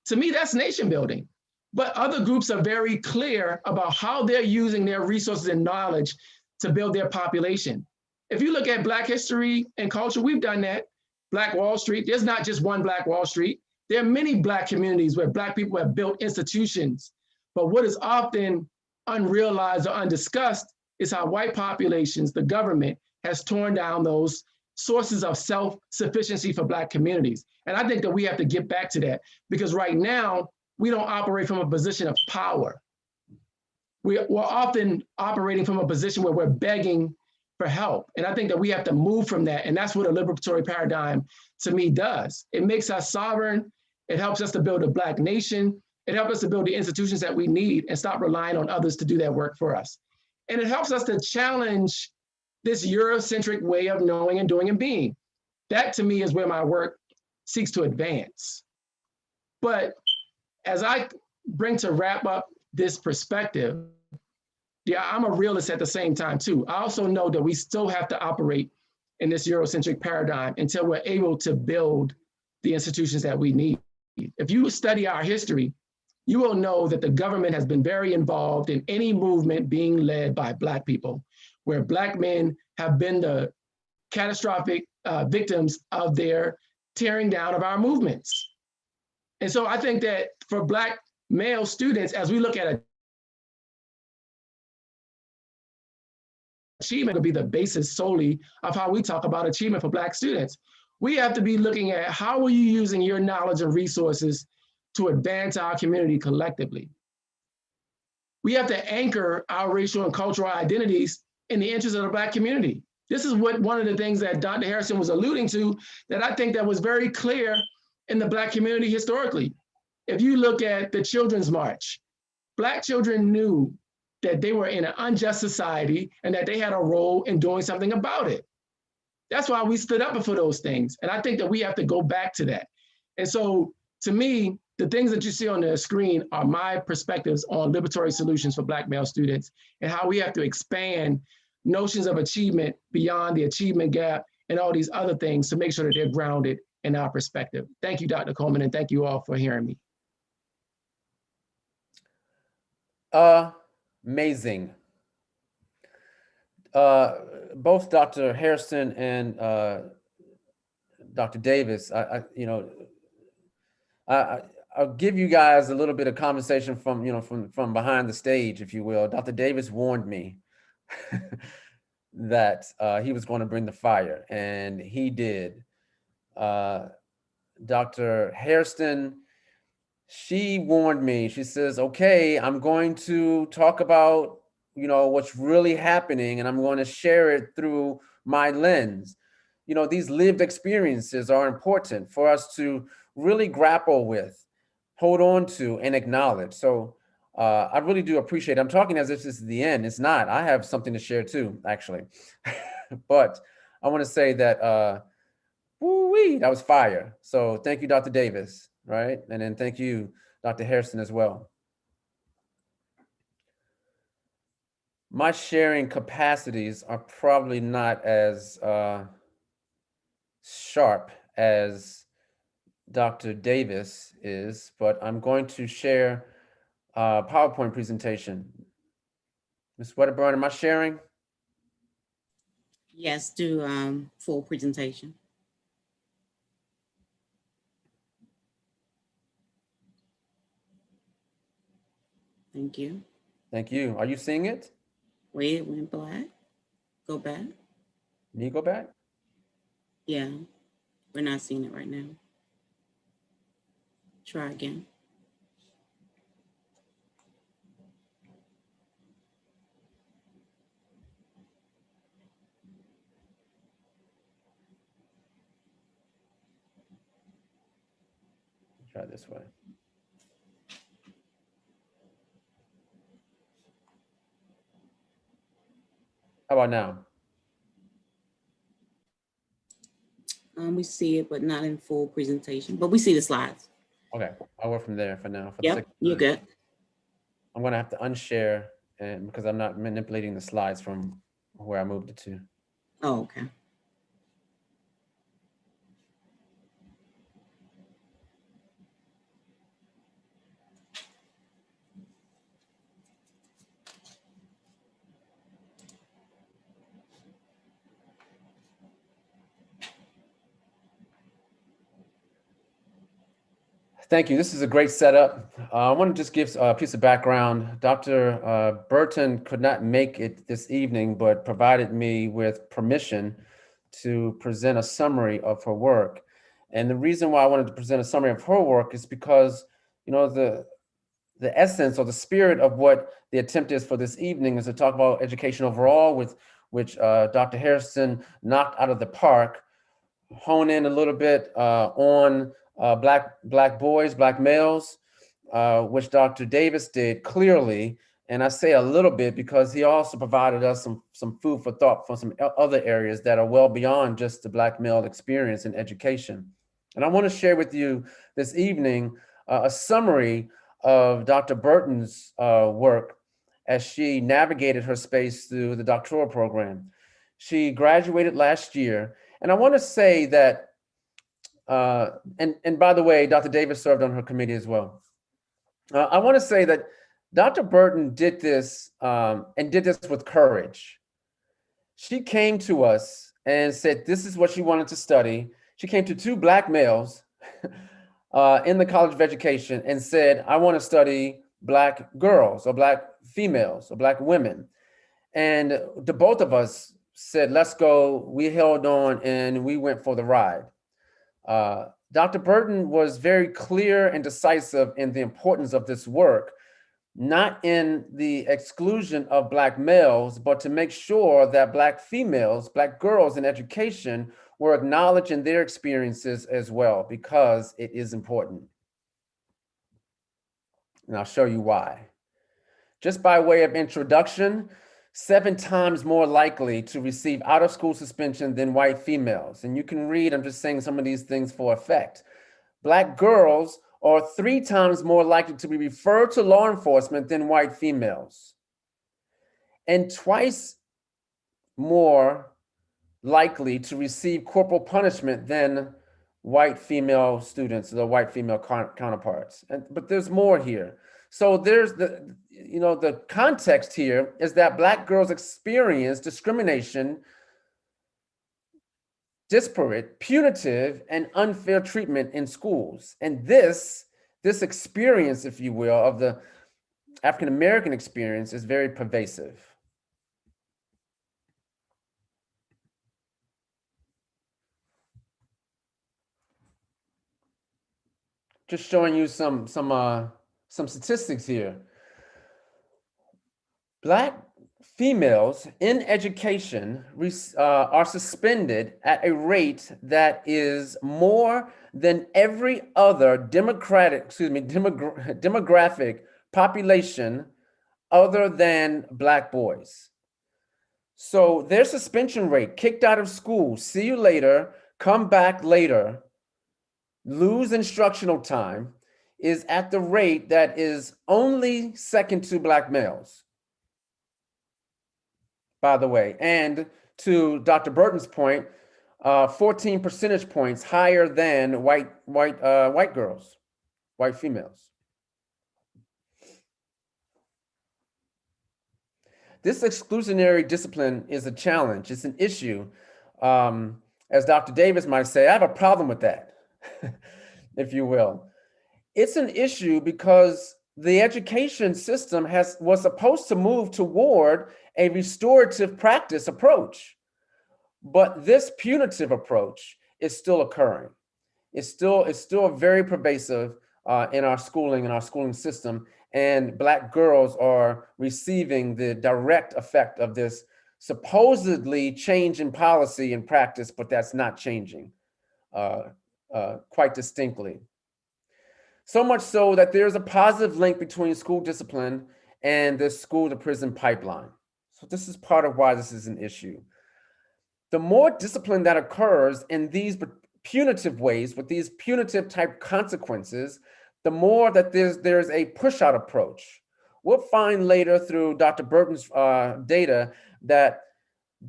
To me, that's nation building. But other groups are very clear about how they're using their resources and knowledge to build their population. If you look at Black history and culture, we've done that. Black Wall Street, there's not just one Black Wall Street. There are many Black communities where Black people have built institutions. But what is often unrealized or undiscussed is how white populations, the government, has torn down those sources of self-sufficiency for Black communities. And I think that we have to get back to that, because right now, we don't operate from a position of power. We're often operating from a position where we're begging for help. And I think that we have to move from that. And that's what a liberatory paradigm, to me, does. It makes us sovereign. It helps us to build a Black nation. It helps us to build the institutions that we need and stop relying on others to do that work for us. And it helps us to challenge this Eurocentric way of knowing and doing and being. That, to me, is where my work seeks to advance. But as I bring to wrap up this perspective, yeah, I'm a realist at the same time too. I also know that we still have to operate in this Eurocentric paradigm until we're able to build the institutions that we need. If you study our history, you will know that the government has been very involved in any movement being led by Black people, where Black men have been the catastrophic victims of their tearing down of our movements. And so I think that for Black male students, as we look at achievement, will be the basis solely of how we talk about achievement for Black students. We have to be looking at how are you using your knowledge and resources to advance our community collectively. We have to anchor our racial and cultural identities in the interest of the Black community. This is what one of the things that Dr. Harrison was alluding to that I think that was very clear in the Black community historically. If you look at the Children's March, Black children knew that they were in an unjust society and that they had a role in doing something about it. That's why we stood up for those things. And I think that we have to go back to that. And so to me, the things that you see on the screen are my perspectives on liberatory solutions for Black male students and how we have to expand notions of achievement beyond the achievement gap and all these other things to make sure that they're grounded in our perspective. Thank you, Dr. Coleman, and thank you all for hearing me. Amazing. Both Dr. Harrison and Dr. Davis, I'll give you guys a little bit of conversation from behind the stage, if you will. Dr. Davis warned me that he was going to bring the fire, and he did. Dr. Hairston, she warned me. She says, okay, I'm going to talk about, what's really happening, and I'm going to share it through my lens. These lived experiences are important for us to really grapple with, hold on to, and acknowledge. So I really do appreciate it. I'm talking as if this is the end. It's not. I have something to share too, actually. But I want to say that, woo-wee, that was fire. So thank you, Dr. Davis, right? And then thank you, Dr. Harrison, as well. My sharing capacities are probably not as sharp as Dr. Davis is, but I'm going to share a PowerPoint presentation. Ms. Wedderburn, am I sharing? Yes, do full presentation. Thank you. Thank you. Are you seeing it? Wait, it went black. Go back. Can you go back? Yeah, we're not seeing it right now. Try again. Try this way. How about now? We see it, but not in full presentation, but we see the slides. Okay, I'll work from there for now. Yep, you're good. I'm gonna have to unshare because I'm not manipulating the slides from where I moved it to. Oh, okay. Thank you. This is a great setup. I want to just give a piece of background. Dr. Burton could not make it this evening, but provided me with permission to present a summary of her work. And the reason why I wanted to present a summary of her work is because, you know, the essence or the spirit of what the attempt is for this evening is to talk about education overall, with which Dr. Harrison knocked out of the park, hone in a little bit on black boys, black males, which Dr. Davis did clearly. And I say a little bit because he also provided us some food for thought for some other areas that are well beyond just the black male experience in education. And I want to share with you this evening a summary of Dr. Burton's work as she navigated her space through the doctoral program. She graduated last year. And I want to say that, and by the way, Dr. Davis served on her committee as well. I want to say that Dr. Burton did this and did this with courage. She came to us and said, this is what she wanted to study. She came to two black males in the College of Education and said, I want to study black girls or black females or black women. And the both of us said, let's go. We held on and we went for the ride. Dr. Burton was very clear and decisive in the importance of this work, not in the exclusion of black males, but to make sure that black females, black girls in education were acknowledged in their experiences as well, because it is important. And I'll show you why. Just by way of introduction, 7 times more likely to receive out-of-school suspension than white females. And you can read, I'm just saying some of these things for effect. Black girls are 3 times more likely to be referred to law enforcement than white females. And twice more likely to receive corporal punishment than white female students, the white female counterparts. But there's more here. So there's the context here is that black girls experience discrimination, disparate, punitive, and unfair treatment in schools. And this experience, if you will, of the African-American experience is very pervasive. Just showing you some statistics here. Black females in education are suspended at a rate that is more than every other demographic population other than black boys. So their suspension rate, kicked out of school, see you later, come back later, lose instructional time, is at the rate that is only second to black males, by the way. And to Dr. Burton's point, 14 percentage points higher than white girls, white females. This exclusionary discipline is a challenge. It's an issue. As Dr. Davis might say, I have a problem with that, if you will. It's an issue because the education system was supposed to move toward a restorative practice approach, but this punitive approach is still occurring. It's still very pervasive in our schooling system, and black girls are receiving the direct effect of this supposedly change in policy and practice, but that's not changing quite distinctly. So much so that there's a positive link between school discipline and the school to prison pipeline. So this is part of why this is an issue. The more discipline that occurs in these punitive ways, with these punitive type consequences, the more that there's a push out approach. We'll find later through Dr. Burton's data that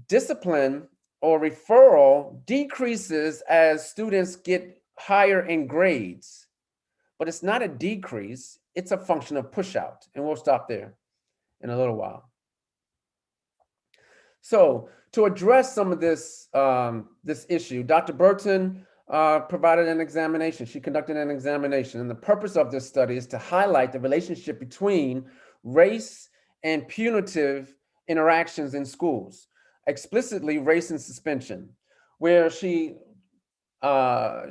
discipline or referral decreases as students get higher in grades, but it's not a decrease, it's a function of push out. And we'll stop there in a little while. So to address some of this, this issue, Dr. Burton provided an examination. She conducted an examination. And the purpose of this study is to highlight the relationship between race and punitive interactions in schools, explicitly race and suspension, where I'm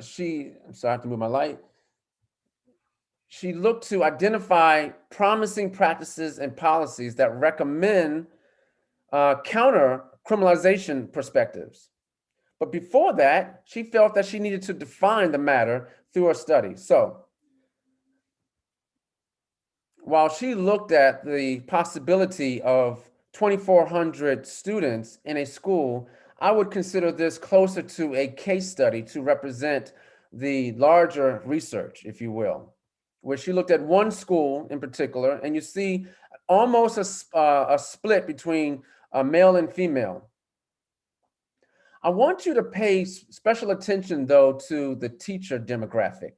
sorry, I have to move my light. She looked to identify promising practices and policies that recommend counter criminalization perspectives. But before that, she felt that she needed to define the matter through a study. So while she looked at the possibility of 2,400 students in a school, I would consider this closer to a case study to represent the larger research, if you will, where she looked at one school in particular, and you see almost a split between male and female. I want you to pay special attention, though, to the teacher demographic,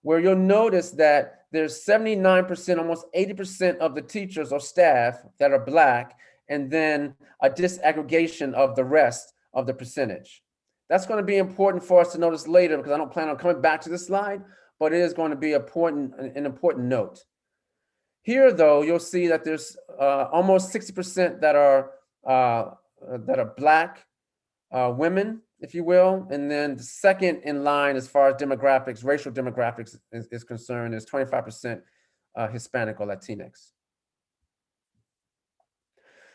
where you'll notice that there's 79%, almost 80% of the teachers or staff that are Black, and then a disaggregation of the rest of the percentage. That's going to be important for us to notice later, because I don't plan on coming back to this slide, but it is going to be an important note. Here, though, you'll see that there's almost 60% that are Black women, if you will. And then the second in line as far as demographics, racial demographics is concerned, is 25% Hispanic or Latinx.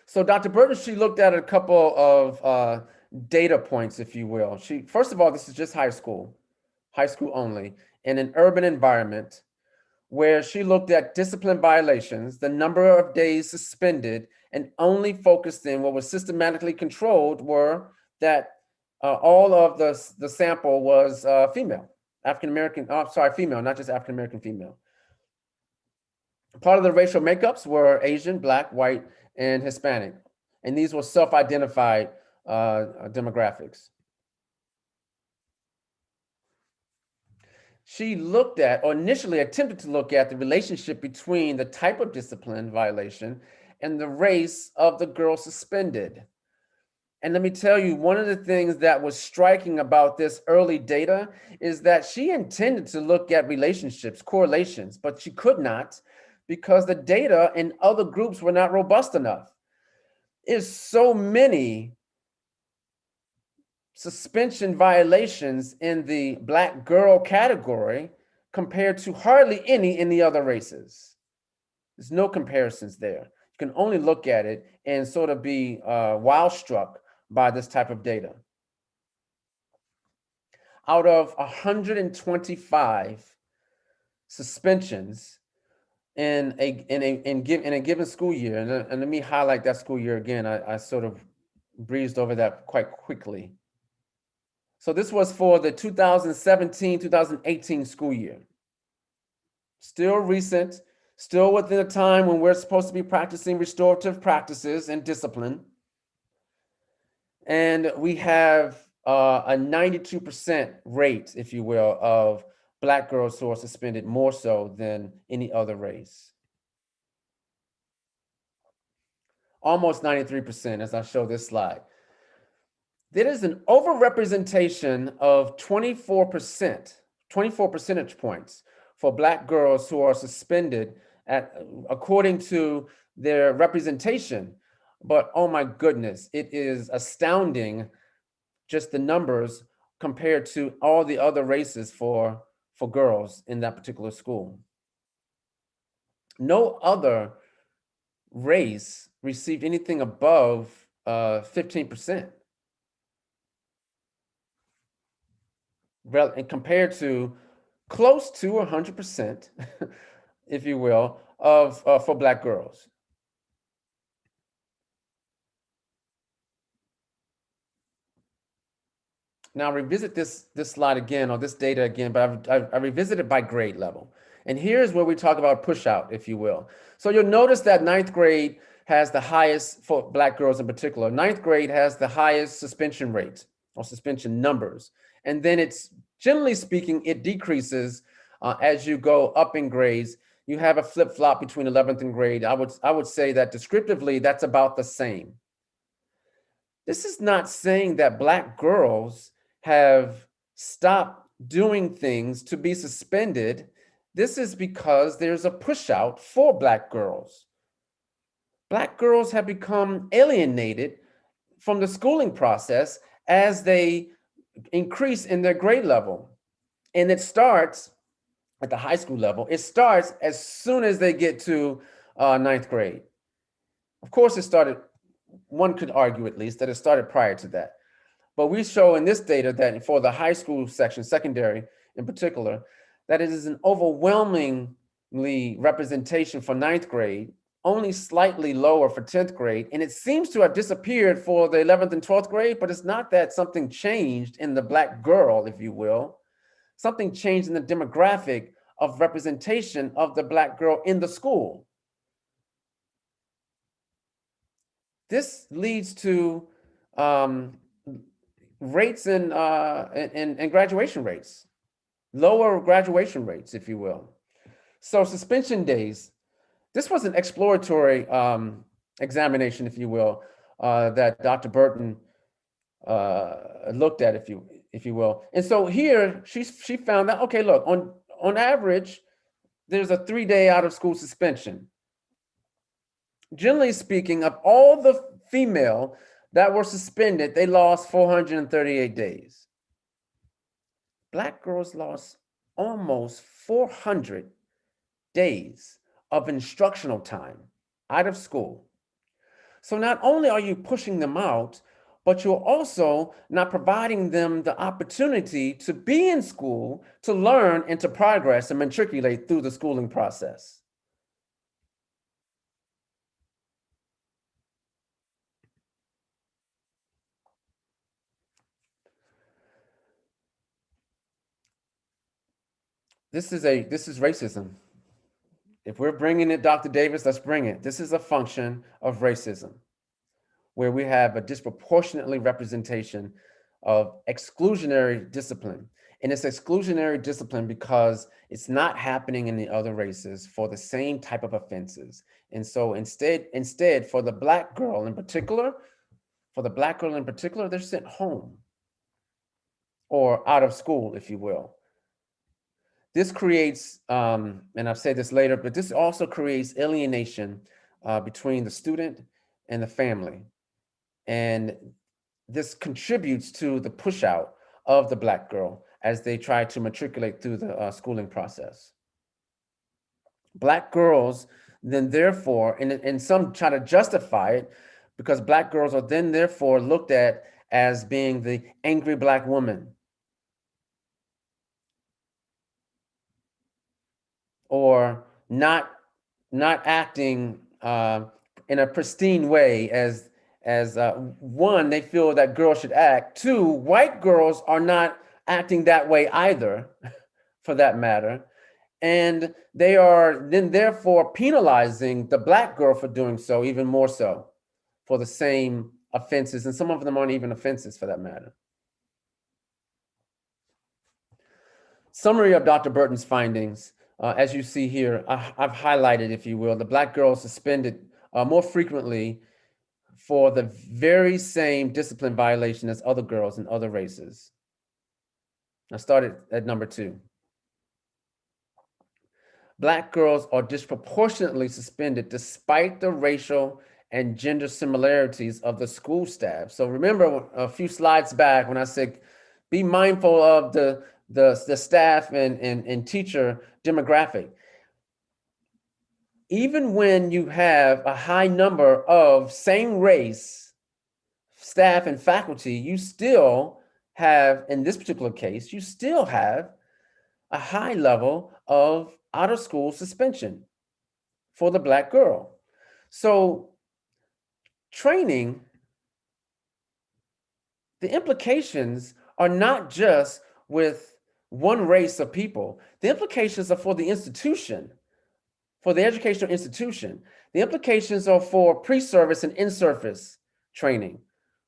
So Dr. Burton, she looked at a couple of data points, if you will. First of all, this is just high school only, in an urban environment, where she looked at discipline violations, the number of days suspended, and only focused in what was systematically controlled were that all of the sample was female, African-American, female, not just African-American female. Part of the racial makeups were Asian, Black, white, and Hispanic. And these were self-identified demographics. She looked at, or initially attempted to look at, the relationship between the type of discipline violation and the race of the girl suspended. And let me tell you, one of the things that was striking about this early data is that she intended to look at relationships, correlations, but she could not, because the data in other groups were not robust enough. There's so many suspension violations in the Black girl category compared to hardly any in the other races. There's no comparisons there. You can only look at it and sort of be wow-struck by this type of data. Out of 125 suspensions in a given school year, and let me highlight that school year again. I sort of breezed over that quite quickly. So this was for the 2017-2018 school year. Still recent, still within a time when we're supposed to be practicing restorative practices and discipline. And we have a 92% rate, if you will, of Black girls who are suspended, more so than any other race. Almost 93%, as I show this slide. There is an overrepresentation of 24 percentage points for Black girls who are suspended according to their representation. But oh my goodness, it is astounding, just the numbers compared to all the other races for girls in that particular school. No other race received anything above 15%. And compared to close to 100%, if you will, of for Black girls. Now revisit this slide again, or this data again, but I revisit it by grade level. And here's where we talk about push out, if you will. So you'll notice that ninth grade has the highest, for Black girls in particular, ninth grade has the highest suspension rate or suspension numbers. And then it's, generally speaking, it decreases as you go up in grades. You have a flip-flop between 11th and grade. I would say that descriptively, that's about the same. This is not saying that Black girls have stopped doing things to be suspended. This is because there's a push out for Black girls. Black girls have become alienated from the schooling process as they increase in their grade level. And it starts at the high school level. It starts as soon as they get to ninth grade. Of course, it started, one could argue at least, that it started prior to that. But we show in this data that for the high school section, secondary in particular, that it is an overwhelmingly representation for ninth grade, only slightly lower for 10th grade. And it seems to have disappeared for the 11th and 12th grade, but it's not that something changed in the Black girl, if you will. Something changed in the demographic of representation of the Black girl in the school. This leads to rates in graduation rates, lower graduation rates, if you will. So suspension days, this was an exploratory examination, if you will, that Dr. Burton looked at, if you will. And so here she found that, okay, look, on average, there's a 3-day out of school suspension. Generally speaking, of all the female that were suspended, they lost 438 days. Black girls lost almost 400 days of instructional time out of school. So not only are you pushing them out, but you're also not providing them the opportunity to be in school, to learn and to progress and matriculate through the schooling process. This is racism. If we're bringing it, Dr. Davis, let's bring it. This is a function of racism, where we have a disproportionately representation of exclusionary discipline. And it's exclusionary discipline because it's not happening in the other races for the same type of offenses. And so instead, for the Black girl in particular, they're sent home or out of school, if you will. This creates, and I'll say this later, but this also creates alienation between the student and the family. And this contributes to the push out of the Black girl as they try to matriculate through the schooling process. Black girls then therefore, and some try to justify it because Black girls are then therefore looked at as being the angry Black woman, or not acting in a pristine way as one, they feel that girls should act. Two, white girls are not acting that way either, for that matter. And they are then therefore penalizing the Black girl for doing so, even more so, for the same offenses. And some of them aren't even offenses for that matter. Summary of Dr. Burton's findings. As you see here, I've highlighted, if you will, the Black girls suspended more frequently for the very same discipline violation as other girls in other races. I started at number 2. Black girls are disproportionately suspended despite the racial and gender similarities of the school staff. So remember a few slides back when I said, be mindful of the staff and teacher demographic. Even when you have a high number of same race staff and faculty, you still have, in this particular case, you still have a high level of out of school suspension for the Black girl. So training, the implications are not just with one race of people. The implications are for the institution for the educational institution. The implications are for pre-service and in-service training,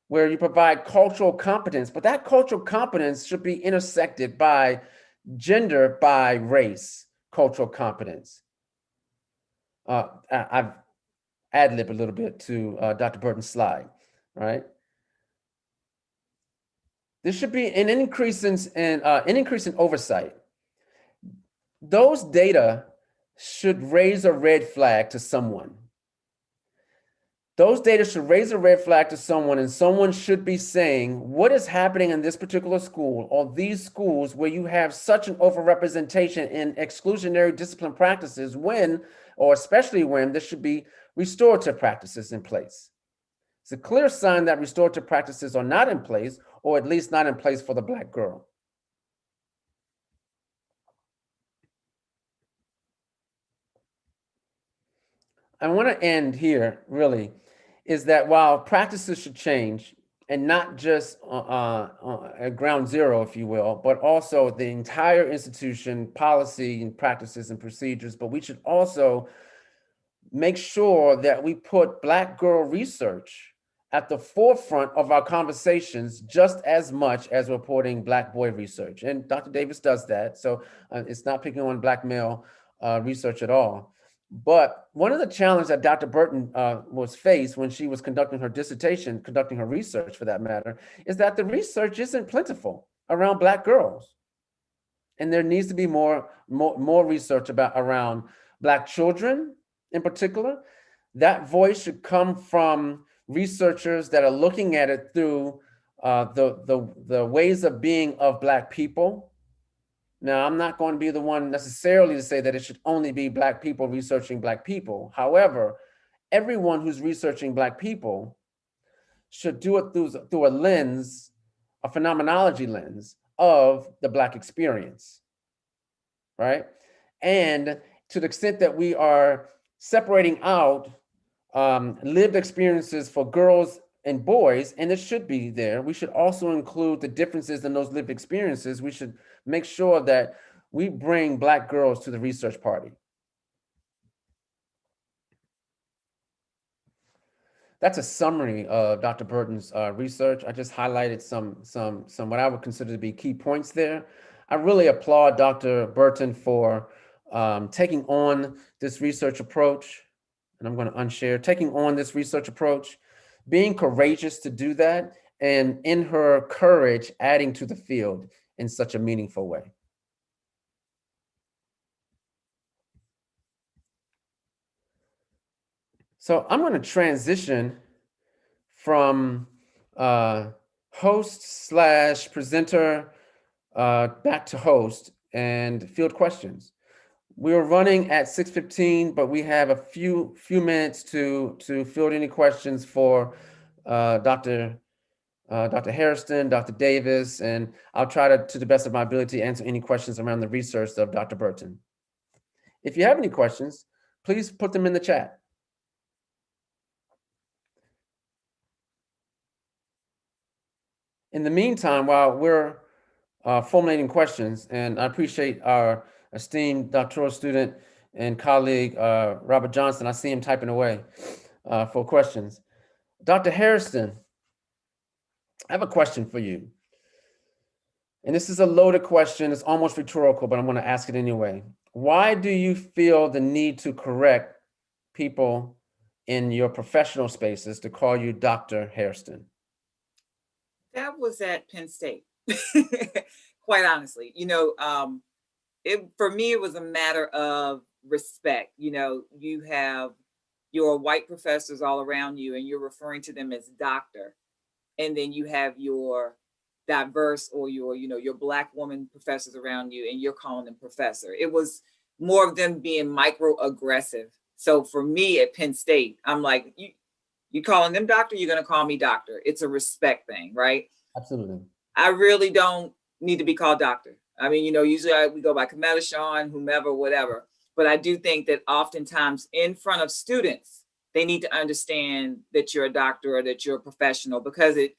where you provide cultural competence, but that cultural competence should be intersected by gender, by race, cultural competence. I've ad-libbed a little bit to Dr. Burton's slide, right? There should be an increase in oversight. Those data should raise a red flag to someone. Those data should raise a red flag to someone, and someone should be saying, what is happening in this particular school or these schools where you have such an overrepresentation in exclusionary discipline practices when, or especially when, there should be restorative practices in place. It's a clear sign that restorative practices are not in place, or at least not in place for the Black girl. I want to end here, really, is that while practices should change, and not just at ground zero, if you will, but also the entire institution, policy and practices and procedures, but we should also make sure that we put Black girl research at the forefront of our conversations just as much as we're putting Black boy research. And Dr. Davis does that, so it's not picking on Black male research at all. But one of the challenges that Dr. Burton was faced when she was conducting her dissertation, conducting her research for that matter, is that the research isn't plentiful around Black girls. And there needs to be more research around Black children in particular. That voice should come from researchers that are looking at it through the ways of being of Black people. Now, I'm not going to be the one necessarily to say that it should only be Black people researching Black people. However, everyone who's researching Black people should do it through a lens, a phenomenology lens of the Black experience, right? And to the extent that we are separating out lived experiences for girls and boys, and it should be there, we should also include the differences in those lived experiences. We should make sure that we bring Black girls to the research party. That's a summary of Dr. Burton's research. I just highlighted some what I would consider to be key points there. I really applaud Dr. Burton for taking on this research approach, and I'm going to unshare, taking on this research approach, being courageous to do that, and in her courage, adding to the field in such a meaningful way. So I'm going to transition from host / presenter back to host and field questions. We're running at 6:15, but we have a few minutes to field any questions for Dr. Hairston, Dr. Davis, and I'll try to the best of my ability, answer any questions around the research of Dr. Burton. If you have any questions, please put them in the chat. In the meantime, while we're formulating questions, and I appreciate our esteemed doctoral student and colleague, Robert Johnson, I see him typing away for questions. Dr. Hairston, I have a question for you. And this is a loaded question, it's almost rhetorical, but I'm gonna ask it anyway. Why do you feel the need to correct people in your professional spaces to call you Dr. Hairston? That was at Penn State, quite honestly. You know, for me, it was a matter of respect. You know, you have your white professors all around you and you're referring to them as doctor. And then you have your diverse or your Black woman professors around you and you're calling them professor. It was more of them being microaggressive. So for me at Penn State, I'm like, you calling them doctor, you're going to call me doctor. It's a respect thing, right? Absolutely. I really don't need to be called doctor. I mean, usually we go by Kamala Sean, whomever, whatever. But I do think that oftentimes in front of students, they need to understand that you're a doctor or that you're a professional because it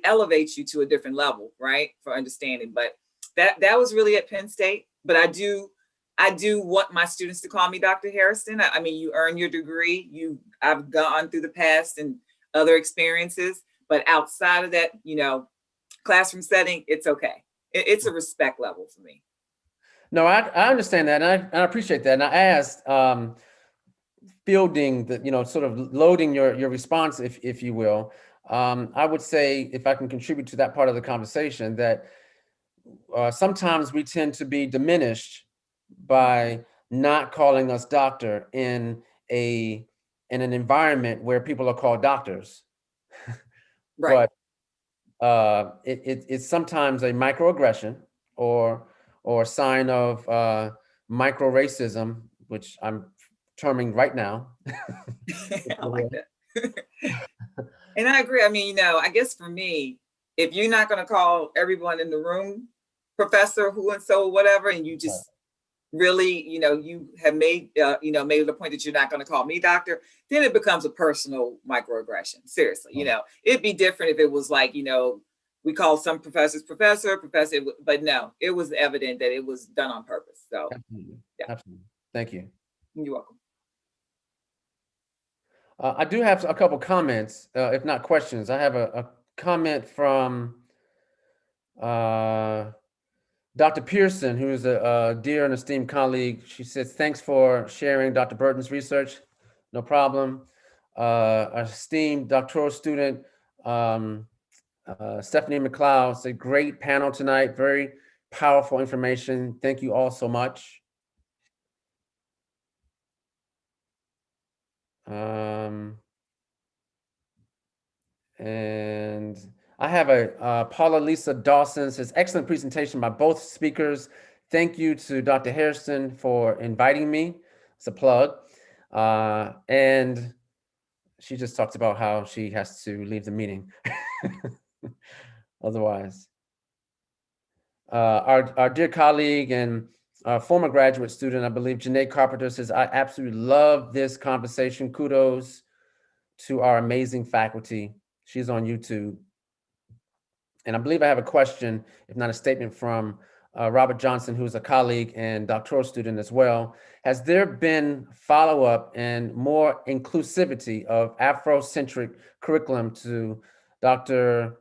elevates you to a different level, right? For understanding. But that was really at Penn State. But I do I do want my students to call me Dr. Harrison. I mean, you earn your degree. I've gone through the past and other experiences, but outside of that, classroom setting, it's okay. It's a respect level for me. No, I understand that, and I appreciate that. And I asked, fielding the, sort of loading your response, if you will. I would say, if I can contribute to that part of the conversation, that sometimes we tend to be diminished by not calling us doctor in an environment where people are called doctors. Right. But it's sometimes a microaggression or a sign of micro racism, which I'm terming right now. I like that. And I agree. I mean, I guess for me, if you're not going to call everyone in the room professor who and so whatever, and you just really, you have made made the point that you're not going to call me doctor, then it becomes a personal microaggression. Seriously, it'd be different if it was like, we call some professors professor, but no, it was evident that it was done on purpose. So, absolutely. Yeah. Absolutely. Thank you. You're welcome. I do have a couple comments, if not questions. I have a comment from Dr. Pearson, who is a dear and esteemed colleague. She says, thanks for sharing Dr. Burton's research. No problem. Our esteemed doctoral student, Stephanie McLeod, said, great panel tonight. Very powerful information. Thank you all so much. And I have a Paula Lisa Dawson says, excellent presentation by both speakers. Thank you to Dr. Harrison for inviting me. It's a plug. And she just talks about how she has to leave the meeting. Otherwise. Our dear colleague and former graduate student, I believe, Janae Carpenter says, I absolutely love this conversation. Kudos to our amazing faculty. She's on YouTube. And I believe I have a question, if not a statement, from Robert Johnson, who's a colleague and doctoral student as well. Has there been follow-up and more inclusivity of Afrocentric curriculum to Dr.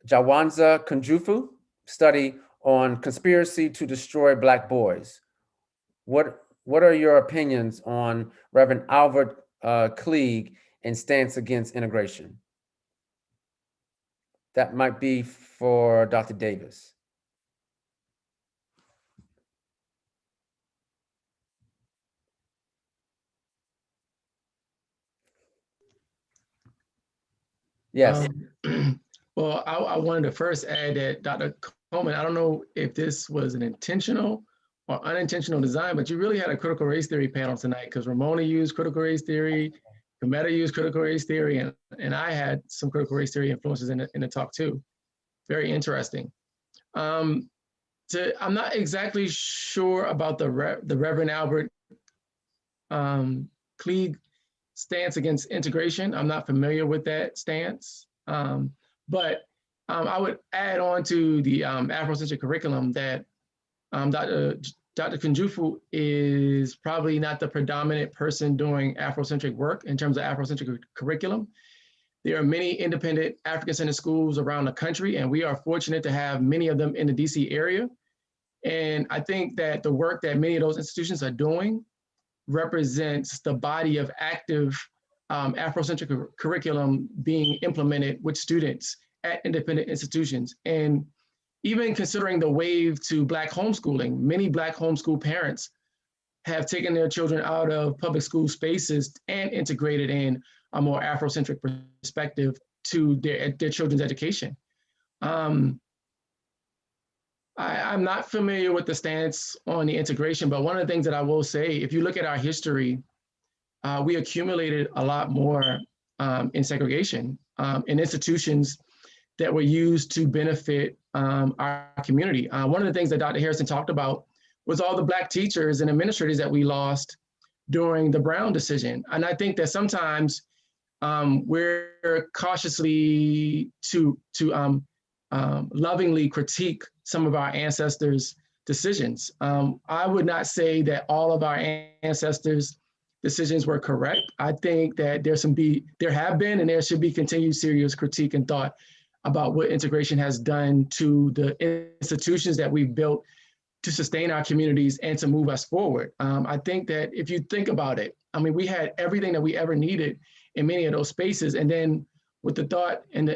Jawanza Kunjufu study on conspiracy to destroy Black boys? What are your opinions on Reverend Albert Klieg and stance against integration? That might be for Dr. Davis. Yes. Well, I wanted to first add that Dr. Coleman, I don't know if this was an intentional or unintentional design, but you really had a critical race theory panel tonight, because Ramona used critical race theory, Cometa used critical race theory, and I had some critical race theory influences in the talk too. Very interesting. I'm not exactly sure about the Reverend Albert Klieg stance against integration. I'm not familiar with that stance, but I would add on to the Afrocentric curriculum that Dr. Kunjufu is probably not the predominant person doing Afrocentric work in terms of Afrocentric curriculum. There are many independent African-centered schools around the country, and we are fortunate to have many of them in the DC area. And I think that the work that many of those institutions are doing represents the body of active Afrocentric curriculum being implemented with students at independent institutions. And even considering the wave to Black homeschooling, many Black homeschool parents have taken their children out of public school spaces and integrated in a more Afrocentric perspective to their children's education. I'm not familiar with the stance on the integration, but one of the things that I will say, if you look at our history, we accumulated a lot more in segregation in institutions that were used to benefit our community. One of the things that Dr. Harrison talked about was all the Black teachers and administrators that we lost during the Brown decision. And I think that sometimes we're cautiously to lovingly critique some of our ancestors' decisions. I would not say that all of our ancestors' decisions were correct. I think that there have been and there should be continued serious critique and thought about what integration has done to the institutions that we've built to sustain our communities and to move us forward. I think that if you think about it, I mean, we had everything that we ever needed in many of those spaces. And then with the thought and the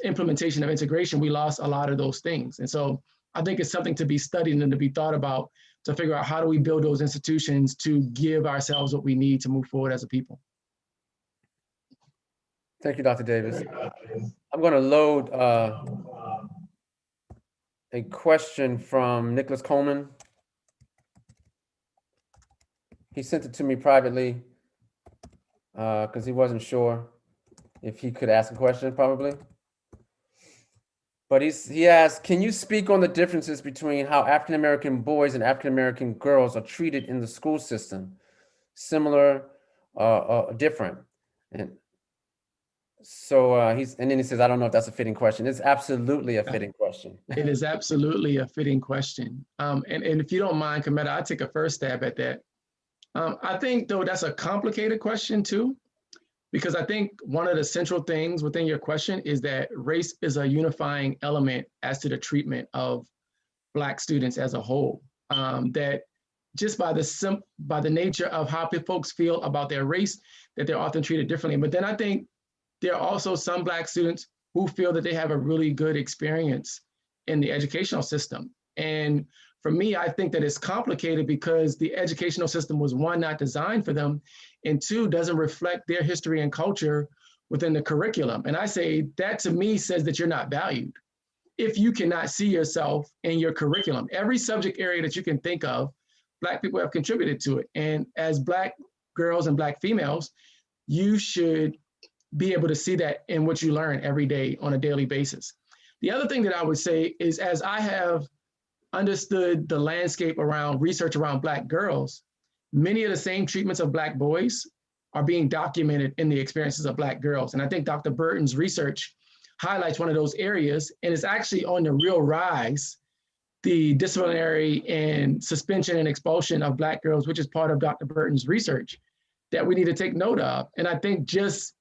implementation of integration, we lost a lot of those things. And so I think it's something to be studied and to be thought about to figure out how do we build those institutions to give ourselves what we need to move forward as a people. Thank you, Dr. Davis. I'm going to load a question from Nicholas Coleman. He sent it to me privately because he wasn't sure if he could ask a question, probably. But he asked, can you speak on the differences between how African-American boys and African-American girls are treated in the school system? Similar, different? And so and then he says, I don't know if that's a fitting question. It's absolutely a fitting question. It is absolutely a fitting question. And if you don't mind, Kameta, I'll take a first stab at that. I think, though, that's a complicated question, too, because I think one of the central things within your question is that race is a unifying element as to the treatment of Black students as a whole. That just by the nature of how folks feel about their race, that they're often treated differently. But then I think there are also some Black students who feel that they have a really good experience in the educational system. And for me, I think that it's complicated because the educational system was, one, not designed for them, and two, doesn't reflect their history and culture within the curriculum. And I say that, to me, says that you're not valued if you cannot see yourself in your curriculum. Every subject area that you can think of, Black people have contributed to it. And as Black girls and Black females, you should be able to see that in what you learn every day on a daily basis. The other thing that I would say is, as I have understood the landscape around research around Black girls, many of the same treatments of Black boys are being documented in the experiences of Black girls. And I think Dr. Burton's research highlights one of those areas, and it's actually on the real rise, the disciplinary and suspension and expulsion of Black girls, which is part of Dr. Burton's research that we need to take note of. And I think just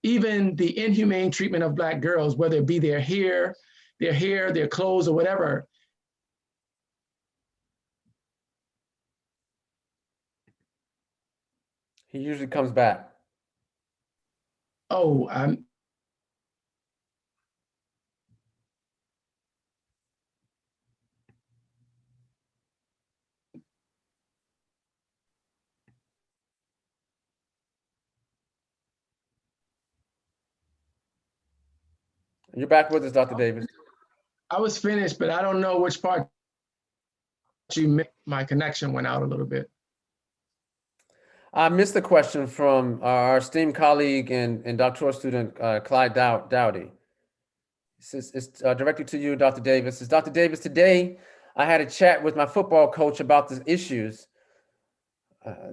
even the inhumane treatment of Black girls, whether it be their hair, their clothes, or whatever. He usually comes back. Oh, You're back with us, Dr. Davis. I was finished, but I don't know which part you missed. My connection went out a little bit. I missed the question from our esteemed colleague and doctoral student, Clyde Dowdy. It's directly to you, Dr. Davis. It's Dr. Davis, today I had a chat with my football coach about the issues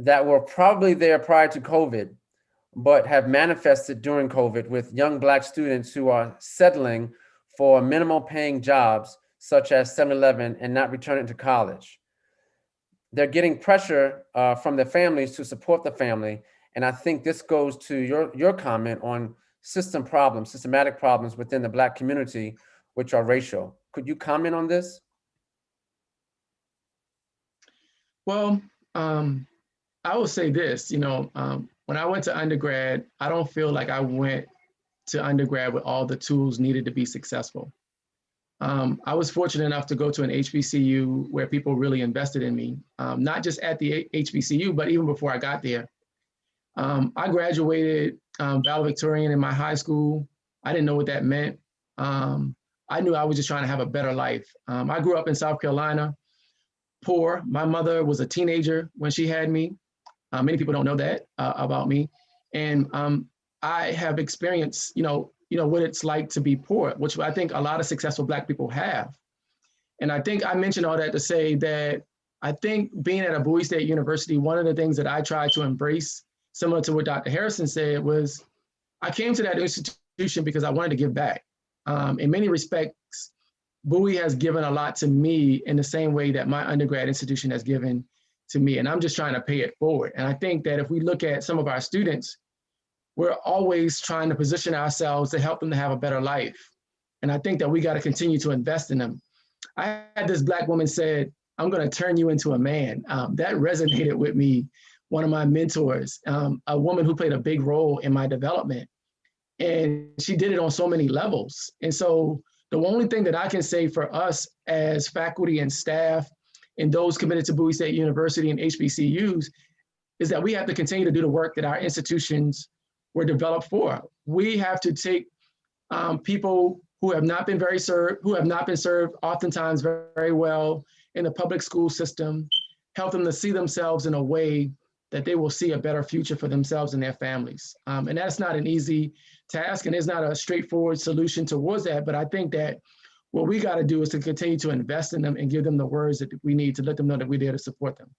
that were probably there prior to COVID, but have manifested during COVID with young Black students who are settling for minimal paying jobs, such as 7-Eleven, and not returning to college. They're getting pressure from their families to support the family. And I think this goes to your comment on systematic problems within the Black community, which are racial. Could you comment on this? Well, I will say this, when I went to undergrad, I don't feel like I went to undergrad with all the tools needed to be successful. I was fortunate enough to go to an HBCU where people really invested in me, not just at the HBCU, but even before I got there. I graduated valedictorian in my high school. I didn't know what that meant. I knew I was just trying to have a better life. I grew up in South Carolina, poor. My mother was a teenager when she had me. Many people don't know that about me. And I have experienced, what it's like to be poor, which I think a lot of successful Black people have. And I think I mentioned all that to say that I think being at a Bowie State University, one of the things that I tried to embrace, similar to what Dr. Harrison said, was I came to that institution because I wanted to give back. In many respects, Bowie has given a lot to me in the same way that my undergrad institution has given to me. And I'm just trying to pay it forward. And I think that if we look at some of our students, we're always trying to position ourselves to help them to have a better life. And I think that we got to continue to invest in them. I had this Black woman said, "I'm going to turn you into a man." That resonated with me. One of my mentors, a woman who played a big role in my development. And she did it on so many levels. And so the only thing that I can say for us as faculty and staff and those committed to Bowie State University and HBCUs is that we have to continue to do the work that our institutions were developed for. We have to take people who have not been served oftentimes very well in the public school system, help them to see themselves in a way that they will see a better future for themselves and their families. And that's not an easy task, and there's not a straightforward solution towards that. But I think that what we got to do is to continue to invest in them and give them the words that we need to let them know that we're there to support them.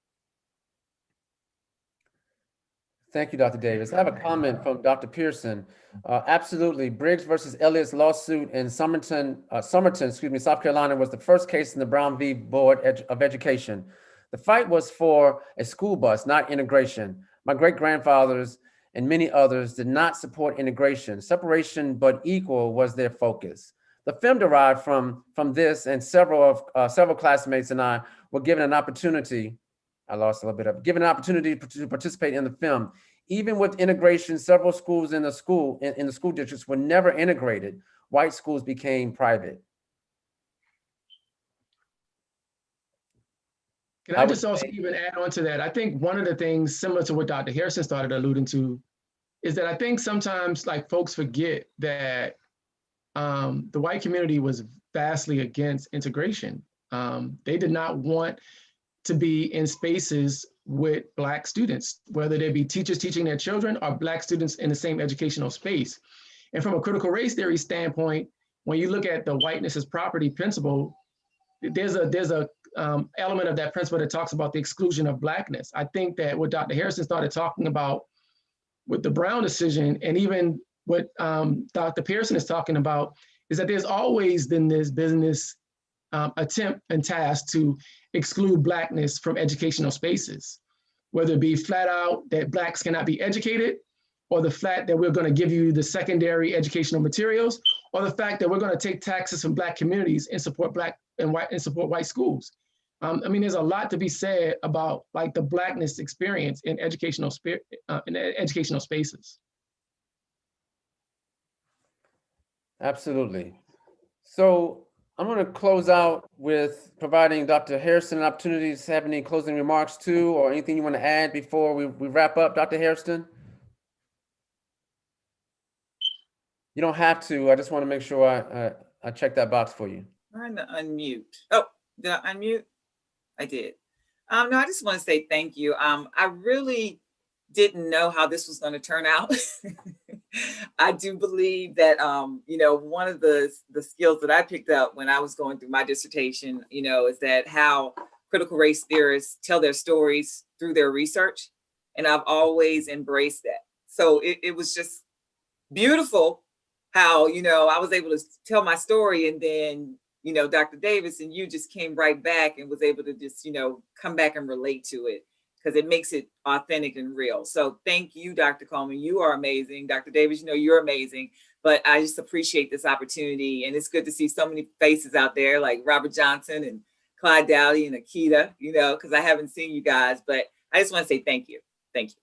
Thank you, Dr. Davis. I have a comment from Dr. Pearson. Absolutely, Briggs versus Elliott's lawsuit in Somerton, South Carolina was the first case in the Brown v. Board of Education. The fight was for a school bus, not integration. My great-grandfathers and many others did not support integration. Separation but equal was their focus. The film derived from this, and several classmates and I were given an opportunity. I lost a little bit of given an opportunity to participate in the film. Even with integration, several schools in the school districts were never integrated. White schools became private. Can I just also even add on to that? I think one of the things similar to what Dr. Harrison started alluding to is that I think sometimes like folks forget that the white community was vastly against integration. They did not want to be in spaces with Black students, whether they be teachers teaching their children or Black students in the same educational space. And from a critical race theory standpoint, when you look at the whiteness as property principle, there's a element of that principle that talks about the exclusion of Blackness. I think that what Dr. Harrison started talking about with the Brown decision, and even what Dr. Pearson is talking about, is that there's always been this business attempt and task to exclude Blackness from educational spaces, whether it be flat out that Blacks cannot be educated, or the fact that we're going to give you the secondary educational materials, or the fact that we're going to take taxes from Black communities and support Black and white and support white schools. I mean, there's a lot to be said about like the Blackness experience in educational spaces. Absolutely. So I'm going to close out with providing Dr. Harrison an opportunity to have any closing remarks too, or anything you want to add before we wrap up, Dr. Harrison? You don't have to. I just want to make sure I check that box for you. I'm trying to unmute. Oh, did I unmute? I did. No, I just want to say thank you. I really didn't know how this was going to turn out. I do believe that, one of the skills that I picked up when I was going through my dissertation, is that how critical race theorists tell their stories through their research. And I've always embraced that. So it was just beautiful how, I was able to tell my story, and then, Dr. Davis and you just came right back and was able to just, come back and relate to it, because it makes it authentic and real. So thank you, Dr. Coleman. You are amazing. Dr. Davis, you're amazing. But I just appreciate this opportunity. And it's good to see so many faces out there like Robert Johnson and Clyde Dowdy and Akita, because I haven't seen you guys. But I just want to say thank you. Thank you.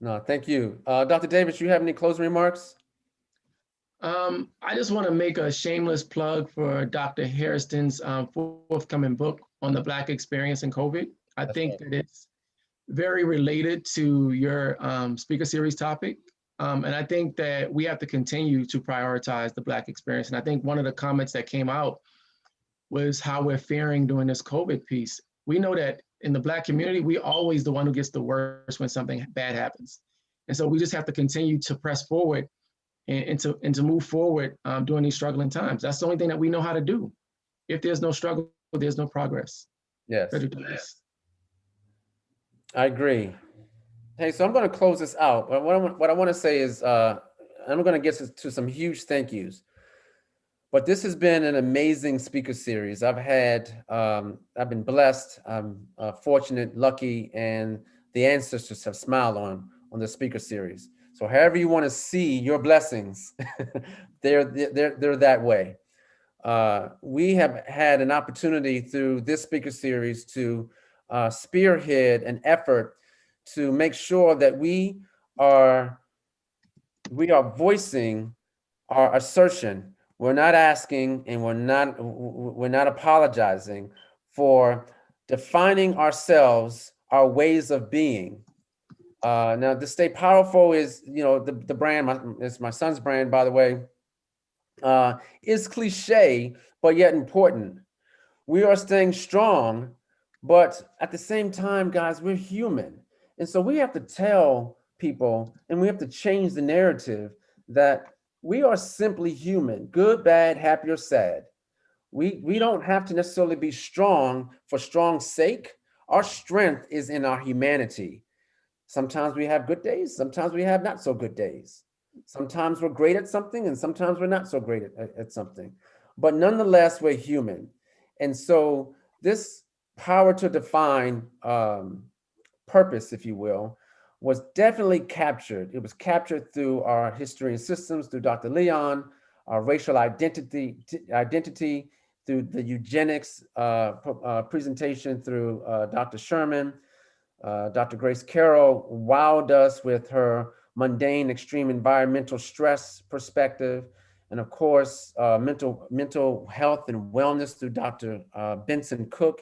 No, thank you. Dr. Davis, you have any closing remarks? I just want to make a shameless plug for Dr. Harrison's forthcoming book on the Black experience in COVID. I think that it's very related to your speaker series topic. And I think that we have to continue to prioritize the Black experience. And I think one of the comments that came out was how we're faring during this COVID piece. We know that in the Black community, we always the one who gets the worst when something bad happens. And so we just have to continue to press forward and to move forward during these struggling times. That's the only thing that we know how to do. If there's no struggle, there's no progress. Yes. I agree. Hey, so I'm going to close this out. What I want to say is, I'm going to get to some huge thank yous. But this has been an amazing speaker series. I've been blessed, I'm fortunate, lucky, and the ancestors have smiled on the speaker series. So however you want to see your blessings, they're that way. We have had an opportunity through this speaker series to spearhead an effort to make sure that we are voicing our assertion. We're not asking and we're not apologizing for defining ourselves, our ways of being. Now, to stay powerful is, the brand, it's my son's brand, by the way, is cliche, but yet important. We are staying strong, but at the same time, guys, we're human. And so we have to tell people and we have to change the narrative that we are simply human, good, bad, happy, or sad. We don't have to necessarily be strong for strong's sake. Our strength is in our humanity. Sometimes we have good days, sometimes we have not so good days. Sometimes we're great at something, and sometimes we're not so great at something. But nonetheless, we're human. And so this power to define purpose, if you will, was definitely captured. It was captured through our history and systems, through Dr. Leon, our racial identity through the eugenics presentation through Dr. Sherman. Dr. Grace Carroll wowed us with her mundane extreme environmental stress perspective. And of course, mental health and wellness through Dr. Benson Cook.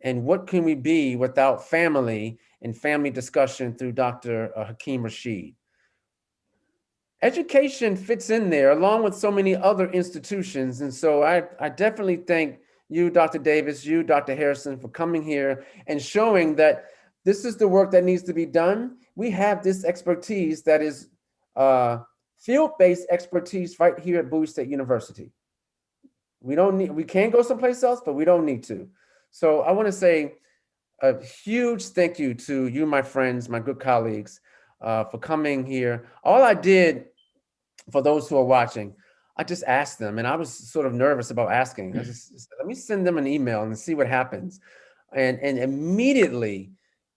And what can we be without family and family discussion through Dr. Hakeem Rashid? Education fits in there along with so many other institutions. And so I definitely thank you, Dr. Davis, you, Dr. Harrison, for coming here and showing that this is the work that needs to be done. We have this expertise that is field-based expertise right here at Bowie State University. We can go someplace else, but we don't need to. So I want to say a huge thank you to you, my friends, my good colleagues, for coming here. All I did, for those who are watching, I just asked them, and I was sort of nervous about asking. I just said, let me send them an email and see what happens. And immediately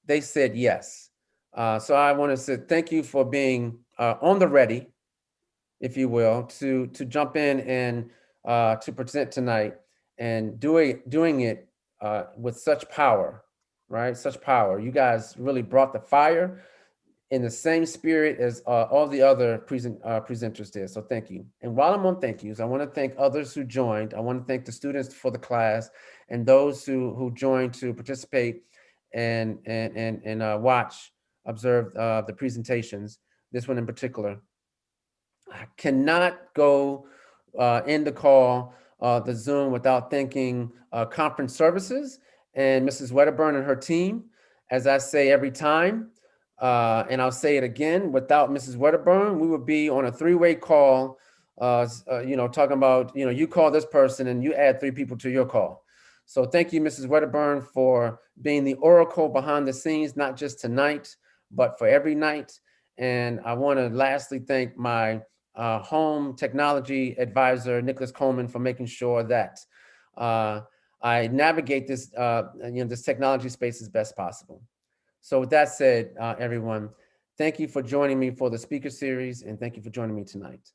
they said yes. So I want to say thank you for being on the ready, if you will, to jump in and to present tonight and doing it with such power, right? Such power. You guys really brought the fire in the same spirit as all the other presenters did. So thank you. And while I'm on thank yous, I want to thank others who joined. I want to thank the students for the class and those who joined to participate and observe the presentations. This one in particular. I cannot go end the call, the Zoom, without thanking conference services and Mrs. Wedderburn and her team. As I say every time, and I'll say it again, without Mrs. Wedderburn, we would be on a three-way call, talking about, you call this person and you add 3 people to your call. So thank you, Mrs. Wedderburn, for being the oracle behind the scenes, not just tonight, but for every night. And I want to lastly thank my home technology advisor, Nicholas Coleman, for making sure that I navigate this, this technology space as best possible. So with that said, everyone, thank you for joining me for the speaker series, and thank you for joining me tonight.